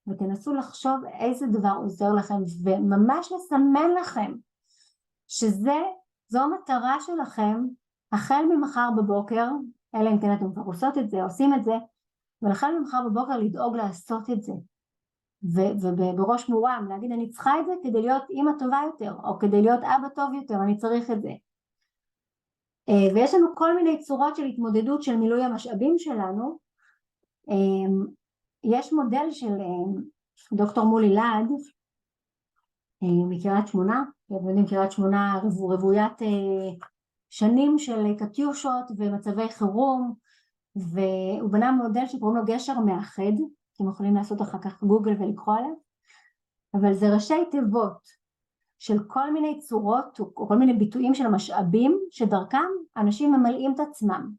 ותנסו לחשוב איזה דבר עוזר לכם, וממש לסמן לכם, זו המטרה שלכם, החל ממחר בבוקר, אלא אם כן אתם כבר עושות את זה, עושים את זה, ולחל ממחר בבוקר לדאוג לעשות את זה. ובראש מורם להגיד אני צריכה את זה כדי להיות אמא טובה יותר או כדי להיות אבא טוב יותר, אני צריך את זה. ויש לנו כל מיני צורות של התמודדות של מילוי המשאבים שלנו. יש מודל של דוקטור מולי להד מקריית שמונה, אתם יודעים קריית שמונה רוויית שנים של קטיושות ומצבי חירום, והוא בנה מודל שקוראים לו גשר מאחד, אתם יכולים לעשות אחר כך גוגל ולקרוא עליו, אבל זה ראשי תיבות של כל מיני צורות או כל מיני ביטויים של המשאבים שדרכם אנשים ממלאים את עצמם.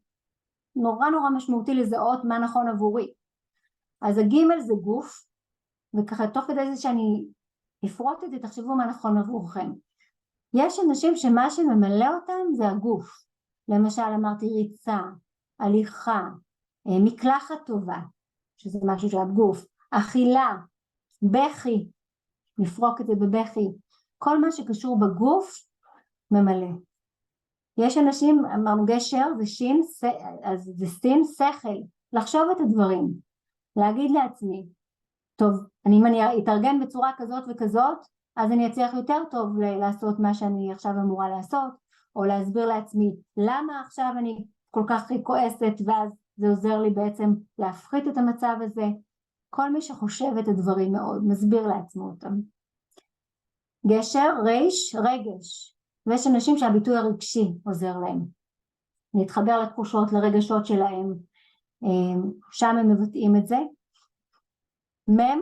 נורא נורא משמעותי לזהות מה נכון עבורי. אז הגימל זה גוף, וככה תוך כדי זה שאני אפרוט את זה, תחשבו מה נכון עבורכם. יש אנשים שמה שממלא אותם זה הגוף. למשל אמרתי ריצה, הליכה, מקלחת טובה, שזה משהו של הגוף, אכילה, בכי, נפרוק את זה בבכי, כל מה שקשור בגוף ממלא. יש אנשים, אמרנו גשר זה שין, אז זה סין שכל, לחשוב את הדברים, להגיד לעצמי, טוב, אם אני אתארגן בצורה כזאת וכזאת, אז אני אצליח יותר טוב לעשות מה שאני עכשיו אמורה לעשות, או להסביר לעצמי למה עכשיו אני כל כך כועסת, ואז זה עוזר לי בעצם להפחית את המצב הזה. כל מי שחושב את הדברים מאוד, מסביר לעצמו אותם. גשר, ריש, רגש. ויש אנשים שהביטוי הרגשי עוזר להם. להתחבר לתחושות, לרגשות שלהם. שם הם מבטאים את זה. מם,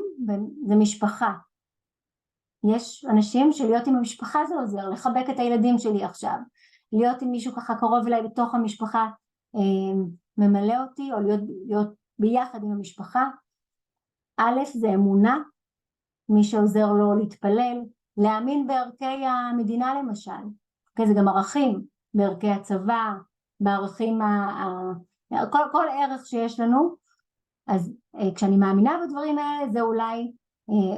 זה משפחה. יש אנשים שלהיות עם המשפחה זה עוזר, לחבק את הילדים שלי עכשיו. להיות עם מישהו ככה קרוב אליי בתוך המשפחה, ממלא אותי, או להיות ביחד עם המשפחה. א' זה אמונה, מי שעוזר לו להתפלל, להאמין בערכי המדינה למשל, זה גם ערכים, בערכי הצבא, בערכים, כל ערך שיש לנו, אז כשאני מאמינה בדברים האלה זה אולי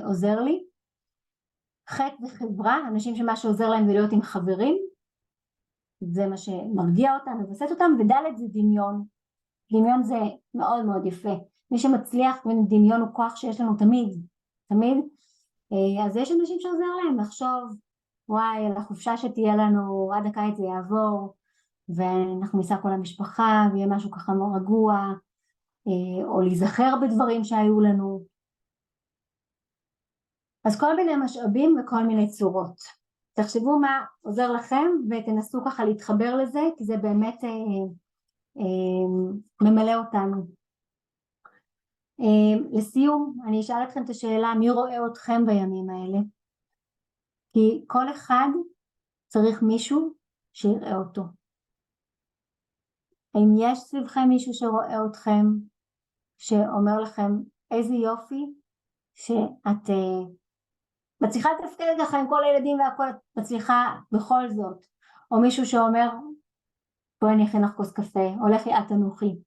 עוזר לי. ח' וחברה, אנשים שמה שעוזר להם זה להיות עם חברים, זה מה שמרגיע אותם, מבסס אותם. וד' זה דמיון, דמיון זה מאוד מאוד יפה, מי שמצליח, דמיון הוא כוח שיש לנו תמיד, אז יש אנשים שעוזר להם לחשוב, וואי, על החופשה שתהיה לנו, עד הקיץ זה יעבור, ואנחנו ניסע כל המשפחה, ויהיה משהו ככה מאוד רגוע, או להיזכר בדברים שהיו לנו. אז כל מיני משאבים וכל מיני צורות. תחשבו מה עוזר לכם, ותנסו ככה להתחבר לזה, כי זה באמת ממלא אותנו. לסיום, אני אשאל אתכם את השאלה, מי רואה אתכם בימים האלה? כי כל אחד צריך מישהו שיראה אותו. האם יש סביבכם מישהו שרואה אתכם, שאומר לכם איזה יופי שאת מצליחה לתפקד ככה עם כל הילדים והכל, את מצליחה בכל זאת, או מישהו שאומר בואי אני אכין לך כוס קפה, הולך לי את תנוחי.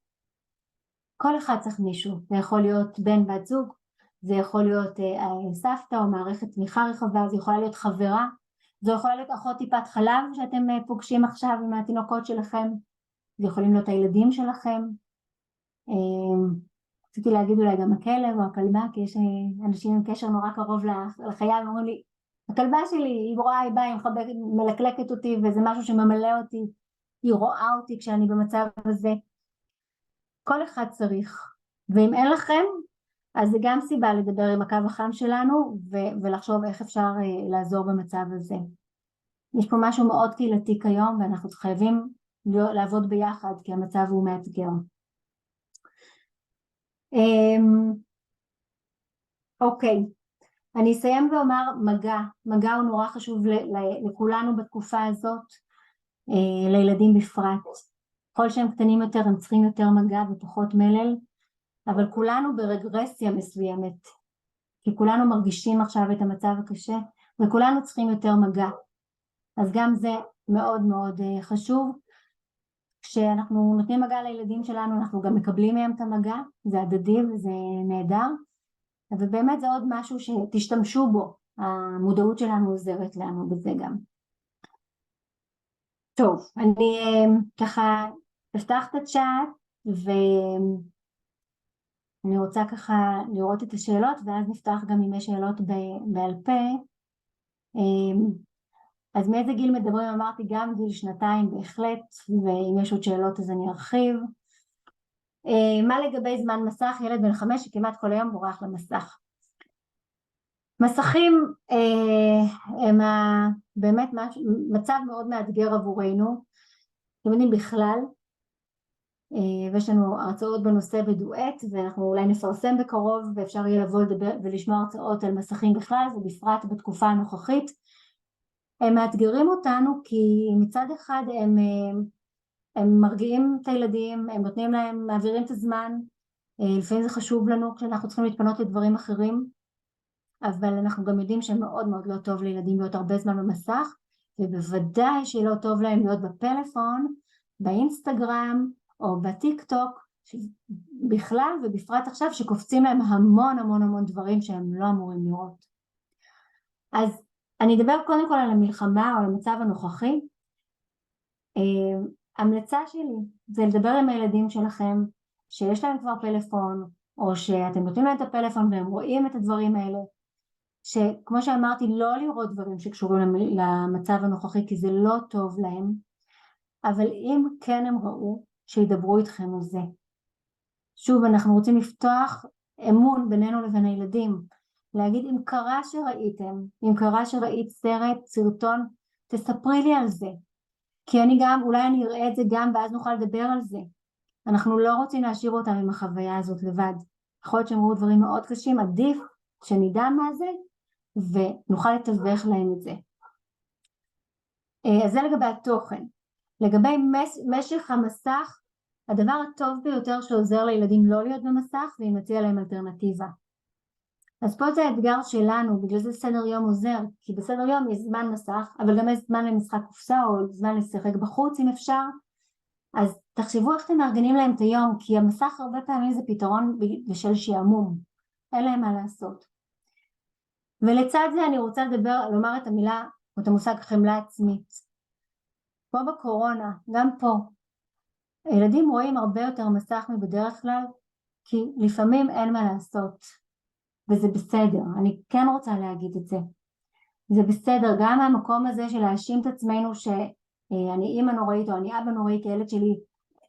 כל אחד צריך מישהו, זה יכול להיות בן בת זוג, זה יכול להיות סבתא או מערכת תמיכה רחבה, זה יכולה להיות חברה, זו יכולה להיות אחות טיפת חלב שאתם פוגשים עכשיו עם התינוקות שלכם, זה יכולים להיות הילדים שלכם, רציתי להגיד אולי גם הכלב או הכלבה, כי יש אנשים עם קשר נורא קרוב לחיה, הם אומרים לי, הכלבה שלי, היא רואה, היא באה, היא מלקלקת אותי, וזה משהו שממלא אותי, היא רואה אותי כשאני במצב הזה. כל אחד צריך, ואם אין לכם, אז זה גם סיבה לדבר עם הקו החם שלנו, ולחשוב איך אפשר לעזור במצב הזה. יש פה משהו מאוד קהילתי כיום, ואנחנו חייבים לעבוד ביחד, כי המצב הוא מאתגר. אוקיי, אני אסיים ואומר מגע הוא נורא חשוב לכולנו בתקופה הזאת, לילדים בפרט. ככל שהם קטנים יותר הם צריכים יותר מגע ופחות מלל, אבל כולנו ברגרסיה מסוימת, כי כולנו מרגישים עכשיו את המצב הקשה, וכולנו צריכים יותר מגע. אז גם זה מאוד מאוד חשוב. כשאנחנו נותנים מגע לילדים שלנו, אנחנו גם מקבלים מהם את המגע, זה הדדי וזה נהדר, ובאמת זה עוד משהו שתשתמשו בו, המודעות שלנו עוזרת לנו בזה גם. טוב, אני ככה אפתח את הצ'אט, ואני רוצה ככה לראות את השאלות, ואז נפתח גם עם שאלות בעל פה. אז מאיזה גיל מדברים? אמרתי גם גיל 2 בהחלט, ואם יש עוד שאלות אז אני ארחיב. מה לגבי זמן מסך? ילד בן 5 שכמעט כל היום בורח למסך. מסכים הם באמת מצב מאוד מאתגר עבורנו, אתם יודעים בכלל, ויש לנו הרצאות בנושא בדואט, ואנחנו אולי נפרסם בקרוב, ואפשר יהיה לבוא לדבר ולשמוע הרצאות על מסכים בכלל, ובפרט בתקופה הנוכחית. הם מאתגרים אותנו כי מצד אחד הם מרגיעים את הילדים, הם נותנים להם, מעבירים את הזמן, לפעמים זה חשוב לנו כשאנחנו צריכים להתפנות לדברים אחרים, אבל אנחנו גם יודעים שמאוד מאוד לא טוב לילדים להיות הרבה זמן במסך, ובוודאי שלא טוב להם להיות בפלאפון, באינסטגרם או בטיק טוק, בכלל ובפרט עכשיו שקופצים להם המון המון המון דברים שהם לא אמורים לראות. אז אני אדבר קודם כל על המלחמה או על המצב הנוכחי. המלצה שלי זה לדבר עם הילדים שלכם שיש להם כבר פלאפון, או שאתם נותנים להם את הפלאפון והם רואים את הדברים האלה, שכמו שאמרתי לא לראות דברים שקשורים למצב הנוכחי כי זה לא טוב להם, אבל אם כן הם ראו שידברו איתכם על זה. שוב, אנחנו רוצים לפתוח אמון בינינו לבין הילדים, להגיד אם קרה שראיתם, אם קרה שראית סרטון, תספרי לי על זה, כי אני גם, אולי אני אראה את זה גם ואז נוכל לדבר על זה. אנחנו לא רוצים להשאיר אותם עם החוויה הזאת לבד. יכול להיות שהם ראו דברים מאוד קשים, עדיף שנדע מה זה ונוכל לתווך להם את זה. אז זה לגבי התוכן. לגבי משך המסך, הדבר הטוב ביותר שעוזר לילדים לא להיות במסך, והיא מציע להם אלטרנטיבה. אז פה זה האתגר שלנו, בגלל זה סדר יום עוזר, כי בסדר יום יש זמן מסך, אבל גם יש זמן למשחק קופסה או זמן לשחק בחוץ אם אפשר. אז תחשבו איך אתם מארגנים להם את היום, כי המסך הרבה פעמים זה פתרון בשל שעמום, אין להם מה לעשות. ולצד זה אני רוצה לומר את המילה, או את המושג חמלה עצמית. פה בקורונה, גם פה, הילדים רואים הרבה יותר מסך מבדרך כלל, כי לפעמים אין מה לעשות, וזה בסדר, אני כן רוצה להגיד את זה. זה בסדר, גם מהמקום הזה של להאשים את עצמנו שאני אימא נוראית או אני אבא נוראי, כי הילד שלי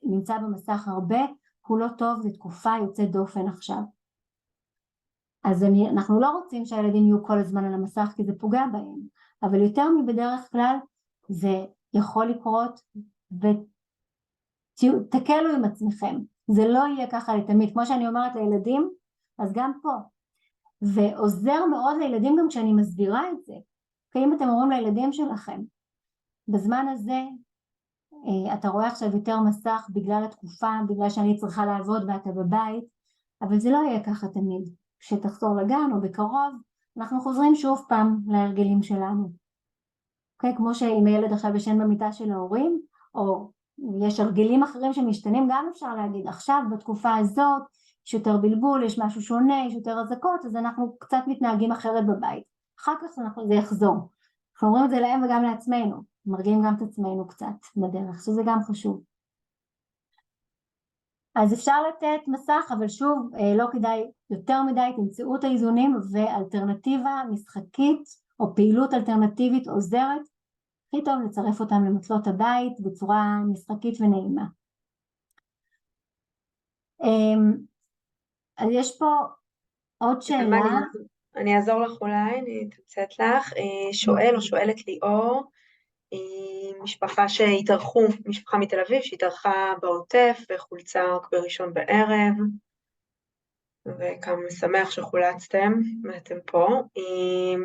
נמצא במסך הרבה, הוא לא טוב, זו תקופה יוצאת דופן עכשיו. אז אנחנו לא רוצים שהילדים יהיו כל הזמן על המסך כי זה פוגע בהם, אבל יותר מבדרך כלל זה יכול לקרות ותקלו עם עצמכם, זה לא יהיה ככה לתמיד, כמו שאני אומרת לילדים, אז גם פה, ועוזר מאוד לילדים גם כשאני מסבירה את זה, כי אם אתם אומרים לילדים שלכם, בזמן הזה אתה רואה עכשיו יותר מסך בגלל התקופה, בגלל שאני צריכה לעבוד ואתה בבית, אבל זה לא יהיה ככה תמיד, כשתחזור לגן או בקרוב, אנחנו חוזרים שוב פעם להרגלים שלנו. אוקיי? כמו שאם הילד עכשיו ישן במיטה של ההורים, או יש הרגלים אחרים שמשתנים, גם אפשר להגיד, עכשיו בתקופה הזאת, יש יותר בלבול, יש משהו שונה, יש יותר אזעקות, אז אנחנו קצת מתנהגים אחרת בבית. אחר כך זה יחזור. אנחנו אומרים את זה להם וגם לעצמנו, מרגיעים גם את עצמנו קצת בדרך, שזה גם חשוב. אז אפשר לתת מסך, אבל שוב, לא כדאי יותר מדי, תמצאו את האיזונים, ואלטרנטיבה משחקית או פעילות אלטרנטיבית עוזרת, הכי טוב לצרף אותם למטלות הבית בצורה משחקית ונעימה. אז יש פה עוד שאלה. אני אעזור לך אולי, אני אתמצת לך. שואל או שואלת ליאור, משפחה שהתארחו, משפחה מתל אביב שהתארחה בעוטף וחולצה רק בראשון בערב, וכמה משמח שחולצתם ואתם פה.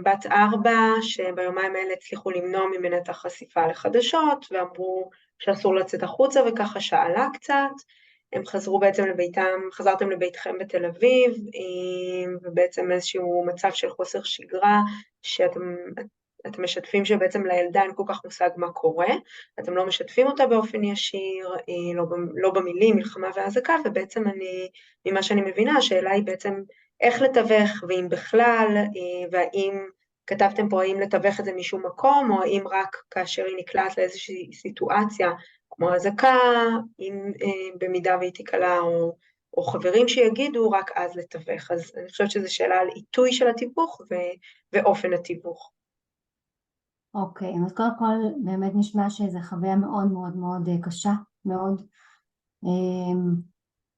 בת 4 שביומיים האלה הצליחו למנוע ממנה את החשיפה לחדשות, ואמרו שאסור לצאת החוצה, וככה שאלה קצת. הם חזרו בעצם לביתם, חזרתם לביתכם בתל אביב, ובעצם איזשהו מצב של חוסר שגרה, שאתם משתפים שבעצם לילדה אין כל כך מושג מה קורה, אתם לא משתפים אותה באופן ישיר, לא במילים, מלחמה והזעקה, ובעצם ממה שאני מבינה, השאלה היא בעצם איך לתווך, ואם בכלל, והאם כתבתם פה האם לתווך את זה משום מקום, או האם רק כאשר היא נקלעת לאיזושהי סיטואציה, כמו הזעקה, אם במידה והיא תיקלה, או חברים שיגידו, רק אז לתווך. אז אני חושבת שזו שאלה על עיתוי של התיווך, ואופן התיווך. אוקיי, אז קודם כל באמת נשמע שזו חוויה מאוד מאוד מאוד קשה, מאוד.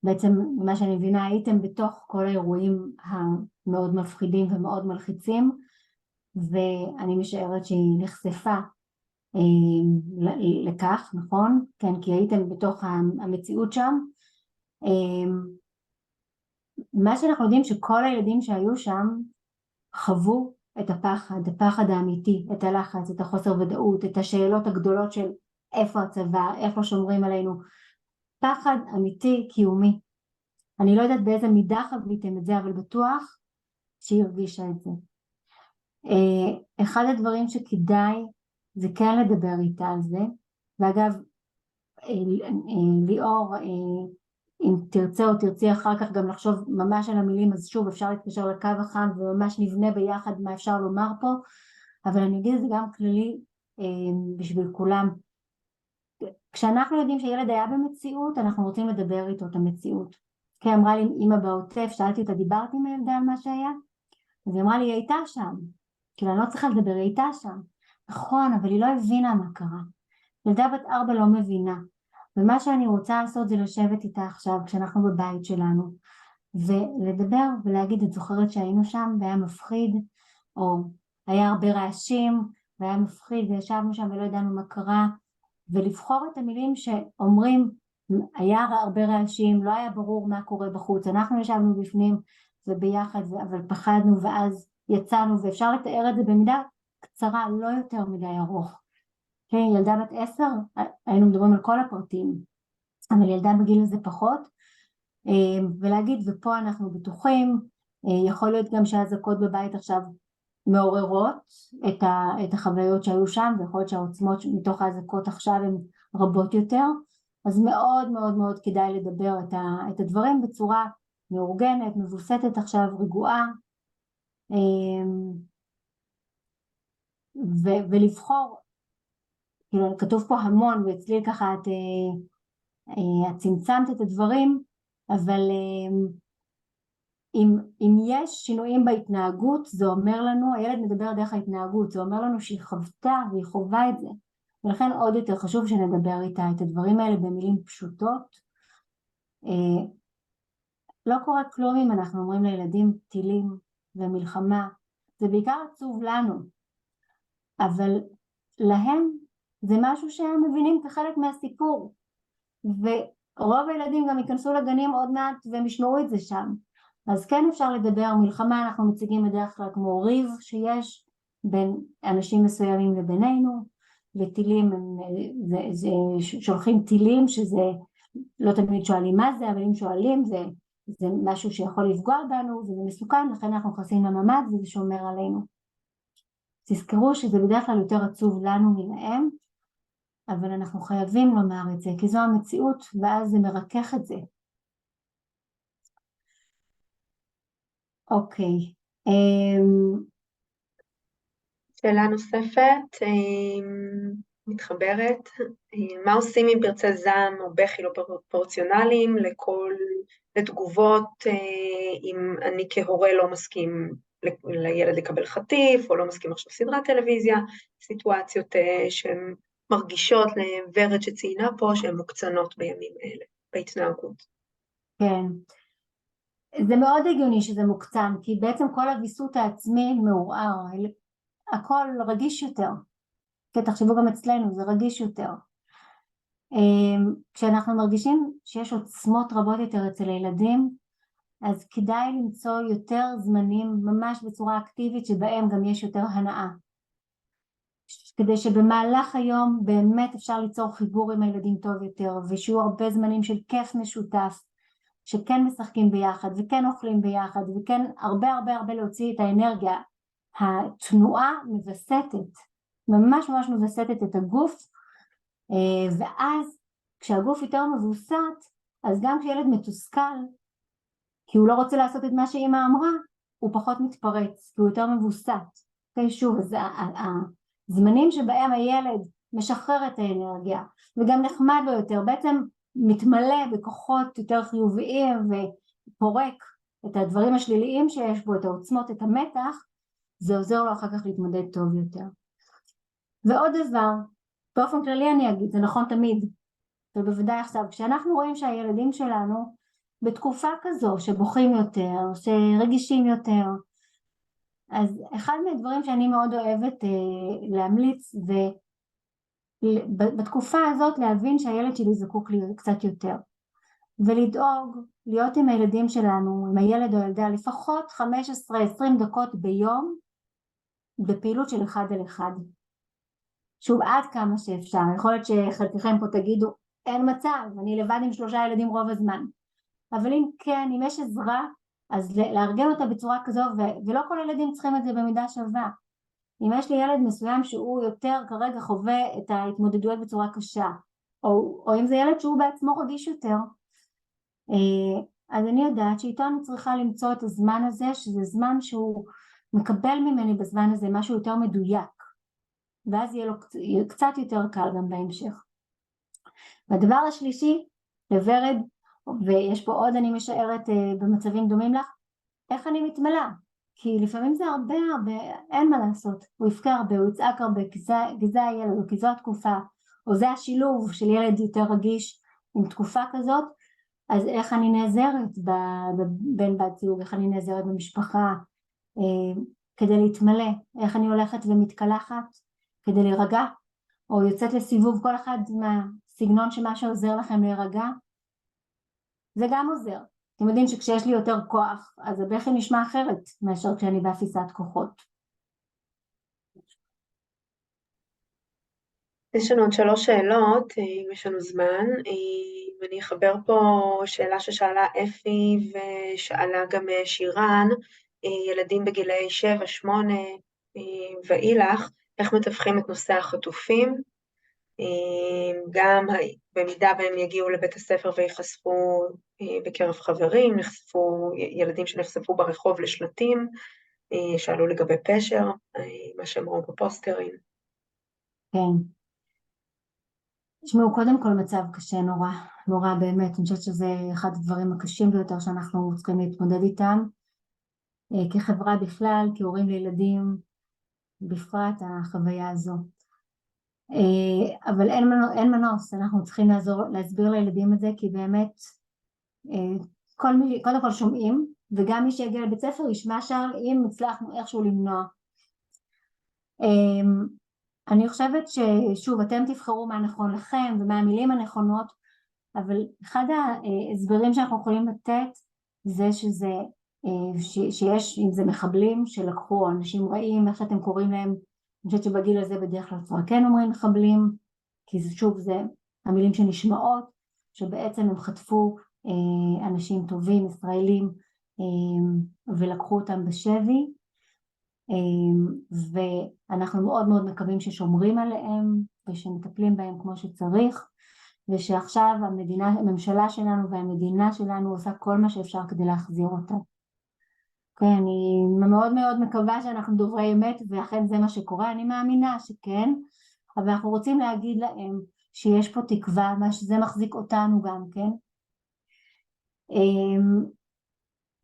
בעצם מה שאני מבינה, הייתם בתוך כל האירועים המאוד מפחידים ומאוד מלחיצים, ואני משערת שהיא נחשפה לכך, נכון? כן, כי הייתם בתוך המציאות שם. מה שאנחנו יודעים שכל הילדים שהיו שם חוו את הפחד האמיתי, את הלחץ, את החוסר ודאות, את השאלות הגדולות של איפה הצבא, איפה שומרים עלינו, פחד אמיתי קיומי. אני לא יודעת באיזה מידה חוויתם את זה, אבל בטוח שהיא הרגישה את זה. אחד הדברים שכדאי זה כן לדבר איתה על זה, ואגב ליאור, אם תרצה או תרצי אחר כך גם לחשוב ממש על המילים, אז שוב אפשר להתקשר לקו החם וממש נבנה ביחד מה אפשר לומר פה, אבל אני אגיד את זה גם כללי בשביל כולם. כשאנחנו יודעים שילד היה במציאות, אנחנו רוצים לדבר איתו את המציאות. כי אמרה לי אמא בעוטף, שאלתי אותה, דיברתי עם הילדה על מה שהיה? אז היא אמרה לי, היא הייתה שם. כאילו אני לא צריכה לדבר, היא הייתה שם. נכון, אבל היא לא הבינה מה קרה. ילדה בת 4 לא מבינה. ומה שאני רוצה לעשות זה לשבת איתה עכשיו, כשאנחנו בבית שלנו, ולדבר ולהגיד, את זוכרת שהיינו שם והיה מפחיד, או היה הרבה רעשים והיה מפחיד וישבנו שם ולא ידענו מה קרה, ולבחור את המילים שאומרים, היה הרבה רעשים, לא היה ברור מה קורה בחוץ, אנחנו ישבנו בפנים וביחד, אבל פחדנו ואז יצאנו, ואפשר לתאר את זה במידה קצרה, לא יותר מדי ארוך. ילדה בת 10, היינו מדברים על כל הפרטים, אבל ילדה בגיל הזה פחות, ולהגיד, ופה אנחנו בטוחים, יכול להיות גם שהזעקות בבית עכשיו מעוררות את החוויות שהיו שם, ויכול להיות שהעוצמות מתוך הזעקות עכשיו הן רבות יותר, אז מאוד מאוד מאוד כדאי לדבר את הדברים בצורה מאורגנת, מבוסתת עכשיו, רגועה, ולבחור, כאילו כתוב פה המון, ואצלי ככה את צמצמת את הדברים, אבל אם יש שינויים בהתנהגות, זה אומר לנו, הילד מדבר דרך ההתנהגות, זה אומר לנו שהיא חוותה והיא חווה את זה, ולכן עוד יותר חשוב שנדבר איתה את הדברים האלה במילים פשוטות. לא קורה כלום אם אנחנו אומרים לילדים טילים ומלחמה, זה בעיקר עצוב לנו, אבל להם זה משהו שהם מבינים כחלק מהסיפור, ורוב הילדים גם ייכנסו לגנים עוד מעט והם ישמעו את זה שם. אז כן אפשר לדבר, מלחמה אנחנו מציגים בדרך כלל כמו ריב שיש בין אנשים מסוימים לבינינו, וטילים, שולחים טילים, שזה לא תמיד שואלים מה זה, אבל אם שואלים זה משהו שיכול לפגוע בנו, וזה מסוכן, לכן אנחנו נכנסים לממ"ד וזה שומר עלינו. תזכרו שזה בדרך כלל יותר עצוב לנו מלהם, אבל אנחנו חייבים לומר את זה, כי זו המציאות, ואז זה מרכך את זה. אוקיי. שאלה נוספת, מתחברת, מה עושים עם פרצי זעם או בכי לא פרופורציונליים לתגובות, אם אני כהורה לא מסכים לילד לקבל חטיף, או לא מסכים עכשיו סדרת טלוויזיה, סיטואציות שהן מרגישות לוורד שציינה פה, שהן מוקצנות בימים אלה, בהתנהגות. כן. זה מאוד הגיוני שזה מוקצן, כי בעצם כל הוויסות העצמי מעורער, הכל רגיש יותר. כי תחשבו גם אצלנו, זה רגיש יותר. כשאנחנו מרגישים שיש עוצמות רבות יותר אצל הילדים, אז כדאי למצוא יותר זמנים ממש בצורה אקטיבית שבהם גם יש יותר הנאה. כדי שבמהלך היום באמת אפשר ליצור חיבור עם הילדים טוב יותר, ושיהיו הרבה זמנים של כיף משותף, שכן משחקים ביחד וכן אוכלים ביחד וכן הרבה להוציא את האנרגיה. התנועה מבסטת, ממש מבסטת את הגוף, ואז כשהגוף יותר מבוסת, אז גם כשילד מתוסכל, כי הוא לא רוצה לעשות את מה שאמא אמרה, הוא פחות מתפרץ, כי הוא יותר מבוסת. שוב, אז הזמנים שבהם הילד משחרר את האנרגיה, וגם נחמד לו יותר, בעצם מתמלא בכוחות יותר חיוביים, ופורק את הדברים השליליים שיש בו, את העוצמות, את המתח, זה עוזר לו אחר כך להתמודד טוב יותר. ועוד דבר, באופן כללי אני אגיד, זה נכון תמיד, ובוודאי עכשיו, כשאנחנו רואים שהילדים שלנו בתקופה כזו שבוכים יותר, שרגישים יותר, אז אחד מהדברים שאני מאוד אוהבת להמליץ, ובתקופה הזאת להבין שהילד שלי זקוק לי קצת יותר, ולדאוג להיות עם הילדים שלנו, עם הילד או ילדה, לפחות 15-20 דקות ביום, בפעילות של 1 על 1. שוב, עד כמה שאפשר. יכול להיות שחלקכם פה תגידו, אין מצב, אני לבד עם 3 ילדים רוב הזמן. אבל אם כן, אם יש עזרה, אז לארגן אותה בצורה כזו, ולא כל הילדים צריכים את זה במידה שווה. אם יש לי ילד מסוים שהוא יותר כרגע חווה את ההתמודדויות בצורה קשה, או אם זה ילד שהוא בעצמו רגיש יותר, אז אני יודעת שאיתו אני צריכה למצוא את הזמן הזה, שזה זמן שהוא מקבל ממני בזמן הזה משהו יותר מדויק, ואז יהיה לו קצת יותר קל גם בהמשך. והדבר השלישי, לוורד, ויש פה עוד אני משערת במצבים דומים לך, איך אני מתמלאה? כי לפעמים זה הרבה, אין מה לעשות, הוא יפקע הרבה, הוא יצעק הרבה, כי זה הילד, או כי זו התקופה, או זה השילוב של ילד יותר רגיש עם תקופה כזאת, אז איך אני נעזרת בבן בת זוג, איך אני נעזרת במשפחה, כדי להתמלא, איך אני הולכת ומתקלחת, כדי להירגע, או יוצאת לסיבוב, כל אחד מהסגנון שמה שעוזר לכם להירגע, זה גם עוזר. אתם יודעים שכשיש לי יותר כוח, אז הבכי נשמע אחרת מאשר כשאני באפיסת כוחות. יש לנו עוד 3 שאלות, אם יש לנו זמן. אני אחבר פה שאלה ששאלה אפי ושאלה גם שירן, ילדים בגילאי 7, 8 ואילך, איך מתווכים את נושא החטופים, גם במידה והם יגיעו לבית הספר ויחשפו בקרב חברים, ילדים שנחשפו ברחוב לשלטים, שאלו לגבי פשר, מה שהם ראו בפוסטרים. כן. תשמעו, קודם כל מצב קשה נורא באמת, אני חושבת שזה אחד הדברים הקשים ביותר שאנחנו צריכים להתמודד איתם, כחברה בכלל, כהורים לילדים, בפרט החוויה הזו. אבל אין מנוס, אנחנו צריכים להסביר לילדים את זה, כי באמת, קודם כל שומעים, וגם מי שיגיע לבית ספר ישמע שם אם הצלחנו איכשהו למנוע. אני חושבת ששוב, אתם תבחרו מה נכון לכם ומה המילים הנכונות, אבל אחד ההסברים שאנחנו יכולים לתת זה שיש, אם זה מחבלים שלקחו, או אנשים רעים, איך שאתם קוראים להם, אני חושבת שבגיל הזה בדרך כלל כבר כן אומרים מחבלים, כי זה שוב, זה המילים שנשמעות, שבעצם הם חטפו אנשים טובים, ישראלים, ולקחו אותם בשבי, ואנחנו מאוד מקווים ששומרים עליהם ושמטפלים בהם כמו שצריך, ושעכשיו הממשלה שלנו והמדינה שלנו עושה כל מה שאפשר כדי להחזיר אותם. כן, אני מאוד מאוד מקווה שאנחנו דוברי אמת, ואכן זה מה שקורה, אני מאמינה שכן, אבל אנחנו רוצים להגיד להם שיש פה תקווה, מה שזה מחזיק אותנו גם, כן?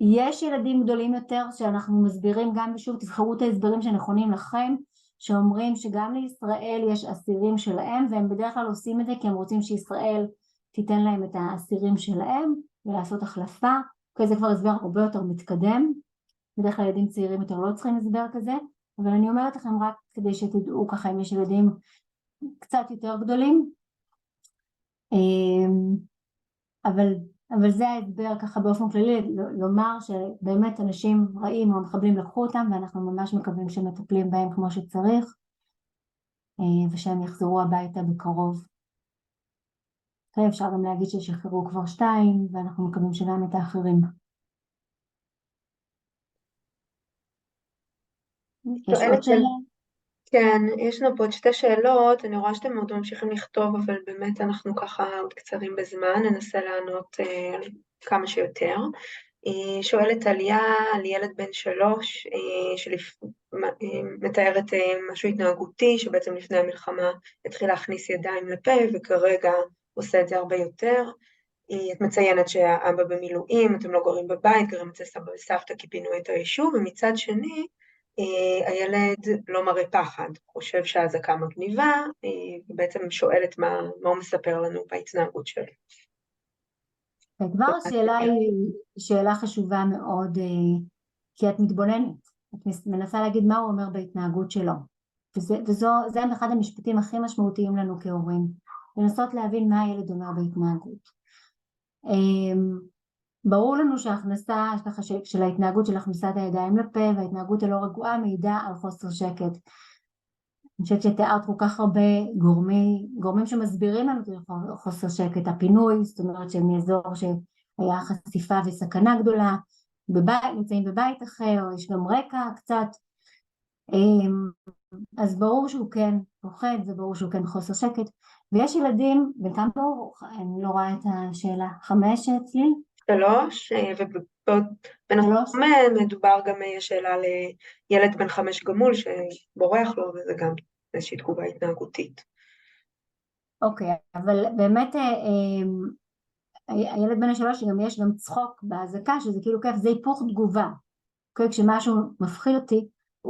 יש ילדים גדולים יותר שאנחנו מסבירים גם, ושוב תבחרו את ההסברים שנכונים לכם, שאומרים שגם לישראל יש אסירים שלהם, והם בדרך כלל עושים את זה כי הם רוצים שישראל תיתן להם את האסירים שלהם, ולעשות החלפה, כי זה כבר הסבר הרבה יותר מתקדם, בדרך כלל ילדים צעירים יותר לא צריכים הסבר כזה, אבל אני אומרת לכם רק כדי שתדעו ככה אם יש ילדים קצת יותר גדולים, אבל זה ההסבר ככה באופן כללי, לומר שבאמת אנשים רעים או מחבלים לקחו אותם, ואנחנו ממש מקווים שמטפלים בהם כמו שצריך, ושהם יחזרו הביתה בקרוב. אפשר גם להגיד ששחררו כבר 2, ואנחנו מקווים שגם את האחרים. יש עוד שאלה? כן, יש לנו פה עוד 2 שאלות, אני רואה שאתם עוד ממשיכים לכתוב, אבל באמת אנחנו ככה עוד קצרים בזמן, ננסה לענות כמה שיותר. שואלת טליה על ילד בן 3, מתארת משהו התנהגותי, שבעצם לפני המלחמה התחיל להכניס ידיים לפה, וכרגע עושה את זה הרבה יותר. את מציינת שהאבא במילואים, אתם לא גרים בבית, גרים אצל סבא וסבתא כי פינו את היישוב, ומצד שני, הילד לא מראה פחד, חושב שהאזעקה מגניבה, ובעצם שואלת מה הוא מספר לנו בהתנהגות שלו. כבר השאלה היא שאלה חשובה מאוד, כי את מתבוננת, את מנסה להגיד מה הוא אומר בהתנהגות שלו, וזה אחד המשפטים הכי משמעותיים לנו כהורים, לנסות להבין מה הילד אומר בהתנהגות. ברור לנו שההכנסה של ההתנהגות של הכנסת הידיים לפה וההתנהגות הלא רגועה מעידה על חוסר שקט. אני חושבת שתיארת כל כך הרבה גורמים שמסבירים לנו את חוסר שקט, הפינוי, זאת אומרת שמאזור שהיה חשיפה וסכנה גדולה, נמצאים בבית אחר, יש גם רקע קצת, אז ברור שהוא כן פוחד, וברור שהוא כן חוסר שקט, ויש ילדים, וכמה ברור, אני לא רואה את השאלה, 5 אצלי? 3, ובנוסף מדובר גם שאלה לילד בן 5 גמול שבורח לו, וזה גם איזושהי תגובה התנהגותית. אוקיי, אבל באמת הילד בן 3 גם יש גם צחוק בהזקה, שזה כאילו כיף, זה היפוך תגובה. כשמשהו מפחיד אותי,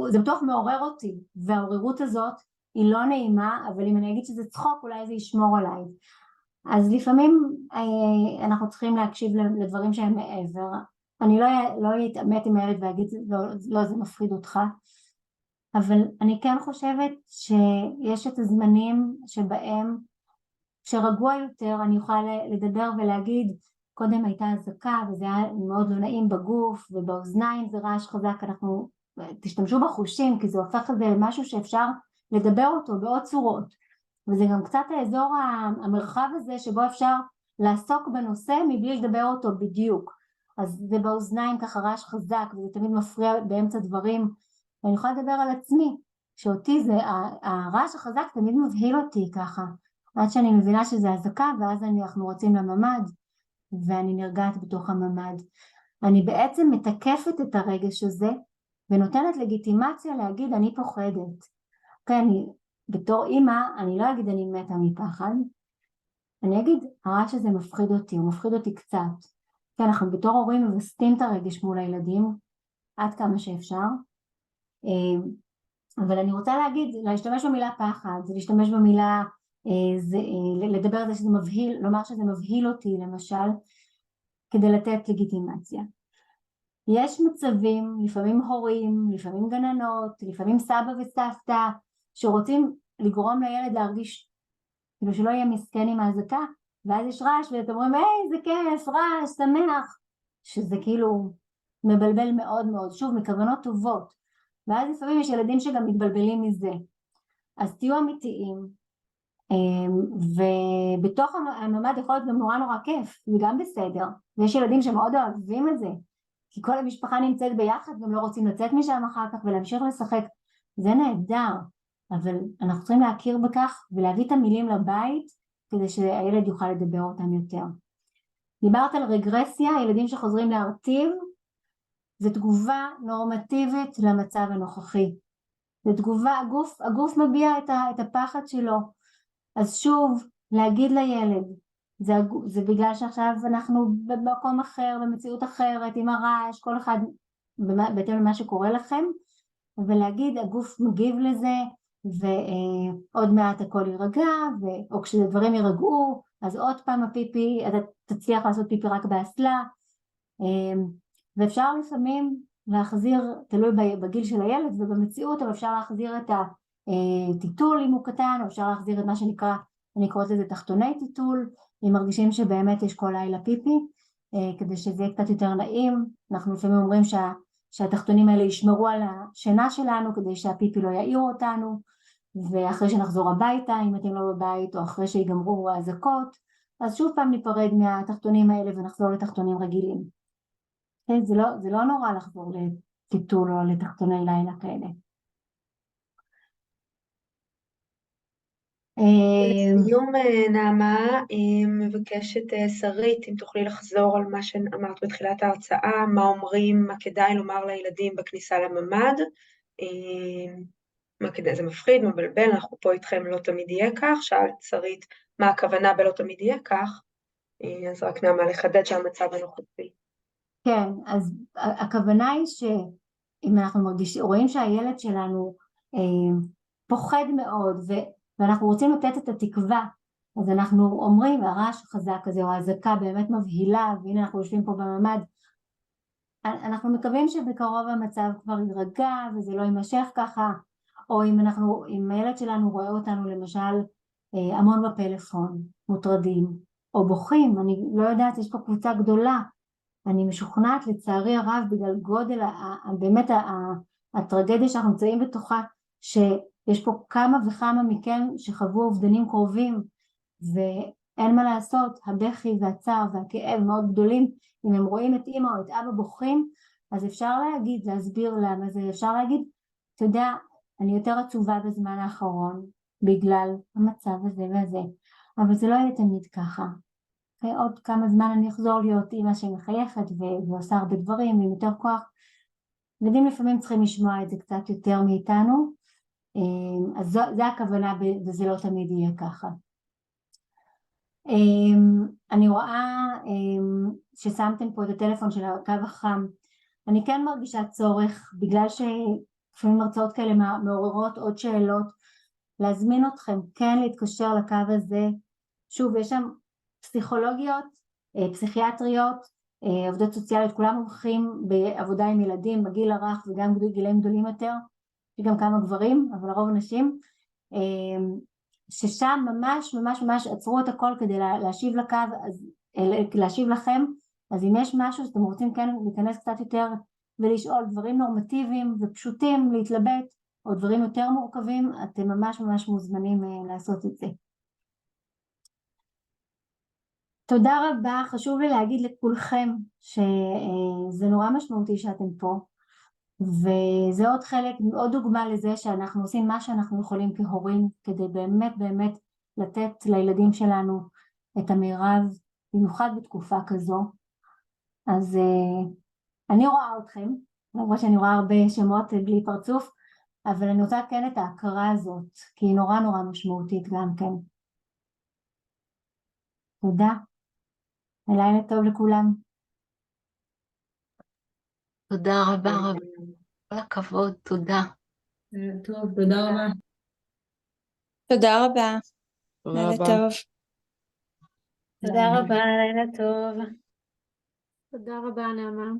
זה בטוח מעורר אותי, והעוררות הזאת היא לא נעימה, אבל אם אני אגיד שזה צחוק, אולי זה ישמור עליי. אז לפעמים אנחנו צריכים להקשיב לדברים שהם מעבר. אני לא אתעמת עם הילד ואגיד, לא, זה מפחיד אותך. אבל אני כן חושבת שיש את הזמנים שבהם, כשרגוע יותר, אני יכולה לדבר ולהגיד, קודם הייתה אזעקה, וזה היה מאוד לא נעים בגוף, ובאוזניים זה רעש חזק, תשתמשו בחושים, כי זה הופך את זה למשהו שאפשר לדבר אותו בעוד צורות. וזה גם קצת האזור המרחב הזה שבו אפשר לעסוק בנושא מבלי לדבר אותו בדיוק. אז זה באוזניים ככה רעש חזק, וזה תמיד מפריע באמצע דברים, ואני יכולה לדבר על עצמי, שאותי זה, הרעש החזק תמיד מבהיל אותי ככה, עד שאני מבינה שזה אזעקה, ואז אנחנו רוצים לממד, ואני נרגעת בתוך הממד. אני בעצם מתקפת את הרגש הזה, ונותנת לגיטימציה להגיד אני פוחדת. כן, בתור אימא, אני לא אגיד אני מתה מפחד, אני אגיד הרעש הזה מפחיד אותי, הוא מפחיד אותי קצת. כן, אנחנו בתור הורים מבסטים את הרגש מול הילדים, עד כמה שאפשר, אבל אני רוצה להגיד, להשתמש במילה פחד, זה להשתמש במילה, לדבר על זה שזה מבהיל, לומר שזה מבהיל אותי למשל, כדי לתת לגיטימציה. יש מצבים, לפעמים הורים, לפעמים גננות, לפעמים סבא וסבתא, שרוצים לגרום לילד להרגיש, כאילו שלא יהיה מסכן עם ההזקה, ואז יש רעש ואתם אומרים, זה כיף, רעש, שמח, שזה כאילו מבלבל מאוד מאוד, שוב, מכוונות טובות, ואז לפעמים יש ילדים שגם מתבלבלים מזה. אז תהיו אמיתיים, ובתוך הממד יכול להיות גם נורא כיף, זה גם בסדר, ויש ילדים שמאוד אוהבים את זה, כי כל המשפחה נמצאת ביחד, גם לא רוצים לצאת משם אחר כך ולהמשיך לשחק, זה נהדר, אבל אנחנו צריכים להכיר בכך ולהביא את המילים לבית, כדי שהילד יוכל לדבר אותם יותר. דיברת על רגרסיה, ילדים שחוזרים להרטיב, זה תגובה נורמטיבית למצב הנוכחי. זה תגובה, הגוף מביע את הפחד שלו. אז שוב, להגיד לילד, זה בגלל שעכשיו אנחנו במקום אחר, במציאות אחרת, עם הרעש, כל אחד בהתאם למה שקורה לכם, ולהגיד, הגוף מגיב לזה, ועוד מעט הכל יירגע, או כשדברים יירגעו, אז עוד פעם הפיפי, אתה תצליח לעשות פיפי רק באסלה, ואפשר לפעמים להחזיר, תלוי בגיל של הילד ובמציאות, אבל אפשר להחזיר את הטיטול אם הוא קטן, או אפשר להחזיר את מה שנקרא, אני קוראת לזה תחתוני טיטול, אם מרגישים שבאמת יש כל לילה פיפי, כדי שזה יהיה קצת יותר נעים. אנחנו לפעמים אומרים שהתחתונים האלה ישמרו על השינה שלנו, כדי שהפיפי לא יעיר אותנו, ואחרי שנחזור הביתה, אם אתם לא בבית, או אחרי שיגמרו האזעקות, אז שוב פעם ניפרד מהתחתונים האלה ונחזור לתחתונים רגילים. זה לא נורא לחזור לטיטול או לתחתוני לילה כאלה. לסיום, נעמה, מבקשת שרית, אם תוכלי לחזור על מה שאמרת בתחילת ההרצאה, מה אומרים, מה כדאי לומר לילדים בכניסה לממ"ד, מה כדאי, זה מפחיד, מבלבל, אנחנו פה איתכם, לא תמיד יהיה כך. שאלת שרית מה הכוונה בלא תמיד יהיה כך, אז רק נעמה לחדד שהמצב הנוכחי. כן, אז הכוונה היא שאם אנחנו רואים שהילד שלנו פוחד מאוד, ואנחנו רוצים לתת את התקווה, אז אנחנו אומרים, הרעש חזק הזה, או האזעקה באמת מבהילה, והנה אנחנו יושבים פה בממ"ד, אנחנו מקווים שבקרוב המצב כבר יירגע, וזה לא יימשך ככה, או אם הילד שלנו רואה אותנו למשל המון בפלאפון, מוטרדים, או בוכים, אני לא יודעת, יש פה קבוצה גדולה, אני משוכנעת לצערי הרב בגלל גודל באמת הטרגדיה שאנחנו נמצאים בתוכה, שיש פה כמה וכמה מכם שחוו אובדנים קרובים, ואין מה לעשות, הבכי והצער והכאב מאוד גדולים. אם הם רואים את אמא או את אבא בוכים, אז אפשר להסביר למה זה, אפשר להגיד, אתה יודע, אני יותר עצובה בזמן האחרון בגלל המצב הזה והזה, אבל זה לא יהיה תמיד ככה. עוד כמה זמן אני אחזור להיות אמא שמחייכת ועושה הרבה דברים עם יותר כוח. ילדים לפעמים צריכים לשמוע את זה קצת יותר מאיתנו, אז זה הכוונה, וזה לא תמיד יהיה ככה. אני רואה ששמתם פה את הטלפון של הקו החם. אני כן מרגישה צורך, בגלל שלפעמים הרצאות כאלה מעוררות עוד שאלות, להזמין אתכם כן להתקשר לקו הזה. שוב, יש שם פסיכולוגיות, פסיכיאטריות, עובדות סוציאליות, כולם מומחים בעבודה עם ילדים בגיל הרך וגם גילאים גדולים יותר, יש גם כמה גברים אבל לרוב נשים, ששם ממש עצרו את הכל כדי להשיב לקו, להשיב לכם. אז אם יש משהו שאתם רוצים כן להיכנס קצת יותר ולשאול דברים נורמטיביים ופשוטים, להתלבט, או דברים יותר מורכבים, אתם ממש מוזמנים לעשות את זה. תודה רבה, חשוב לי להגיד לכולכם שזה נורא משמעותי שאתם פה, וזה עוד חלק, עוד דוגמה לזה שאנחנו עושים מה שאנחנו יכולים כהורים, כדי באמת לתת לילדים שלנו את המרב, במיוחד בתקופה כזו. אז אני רואה אתכם, למרות שאני רואה הרבה שמות בלי פרצוף, אבל אני רוצה כן את ההכרה הזאת, כי היא נורא משמעותית גם כן. תודה. לילה טוב לכולם. תודה רבה. כל הכבוד, תודה. טוב, תודה רבה. תודה רבה. לילה טוב. תודה רבה, לילה טוב. תודה רבה, נעמה.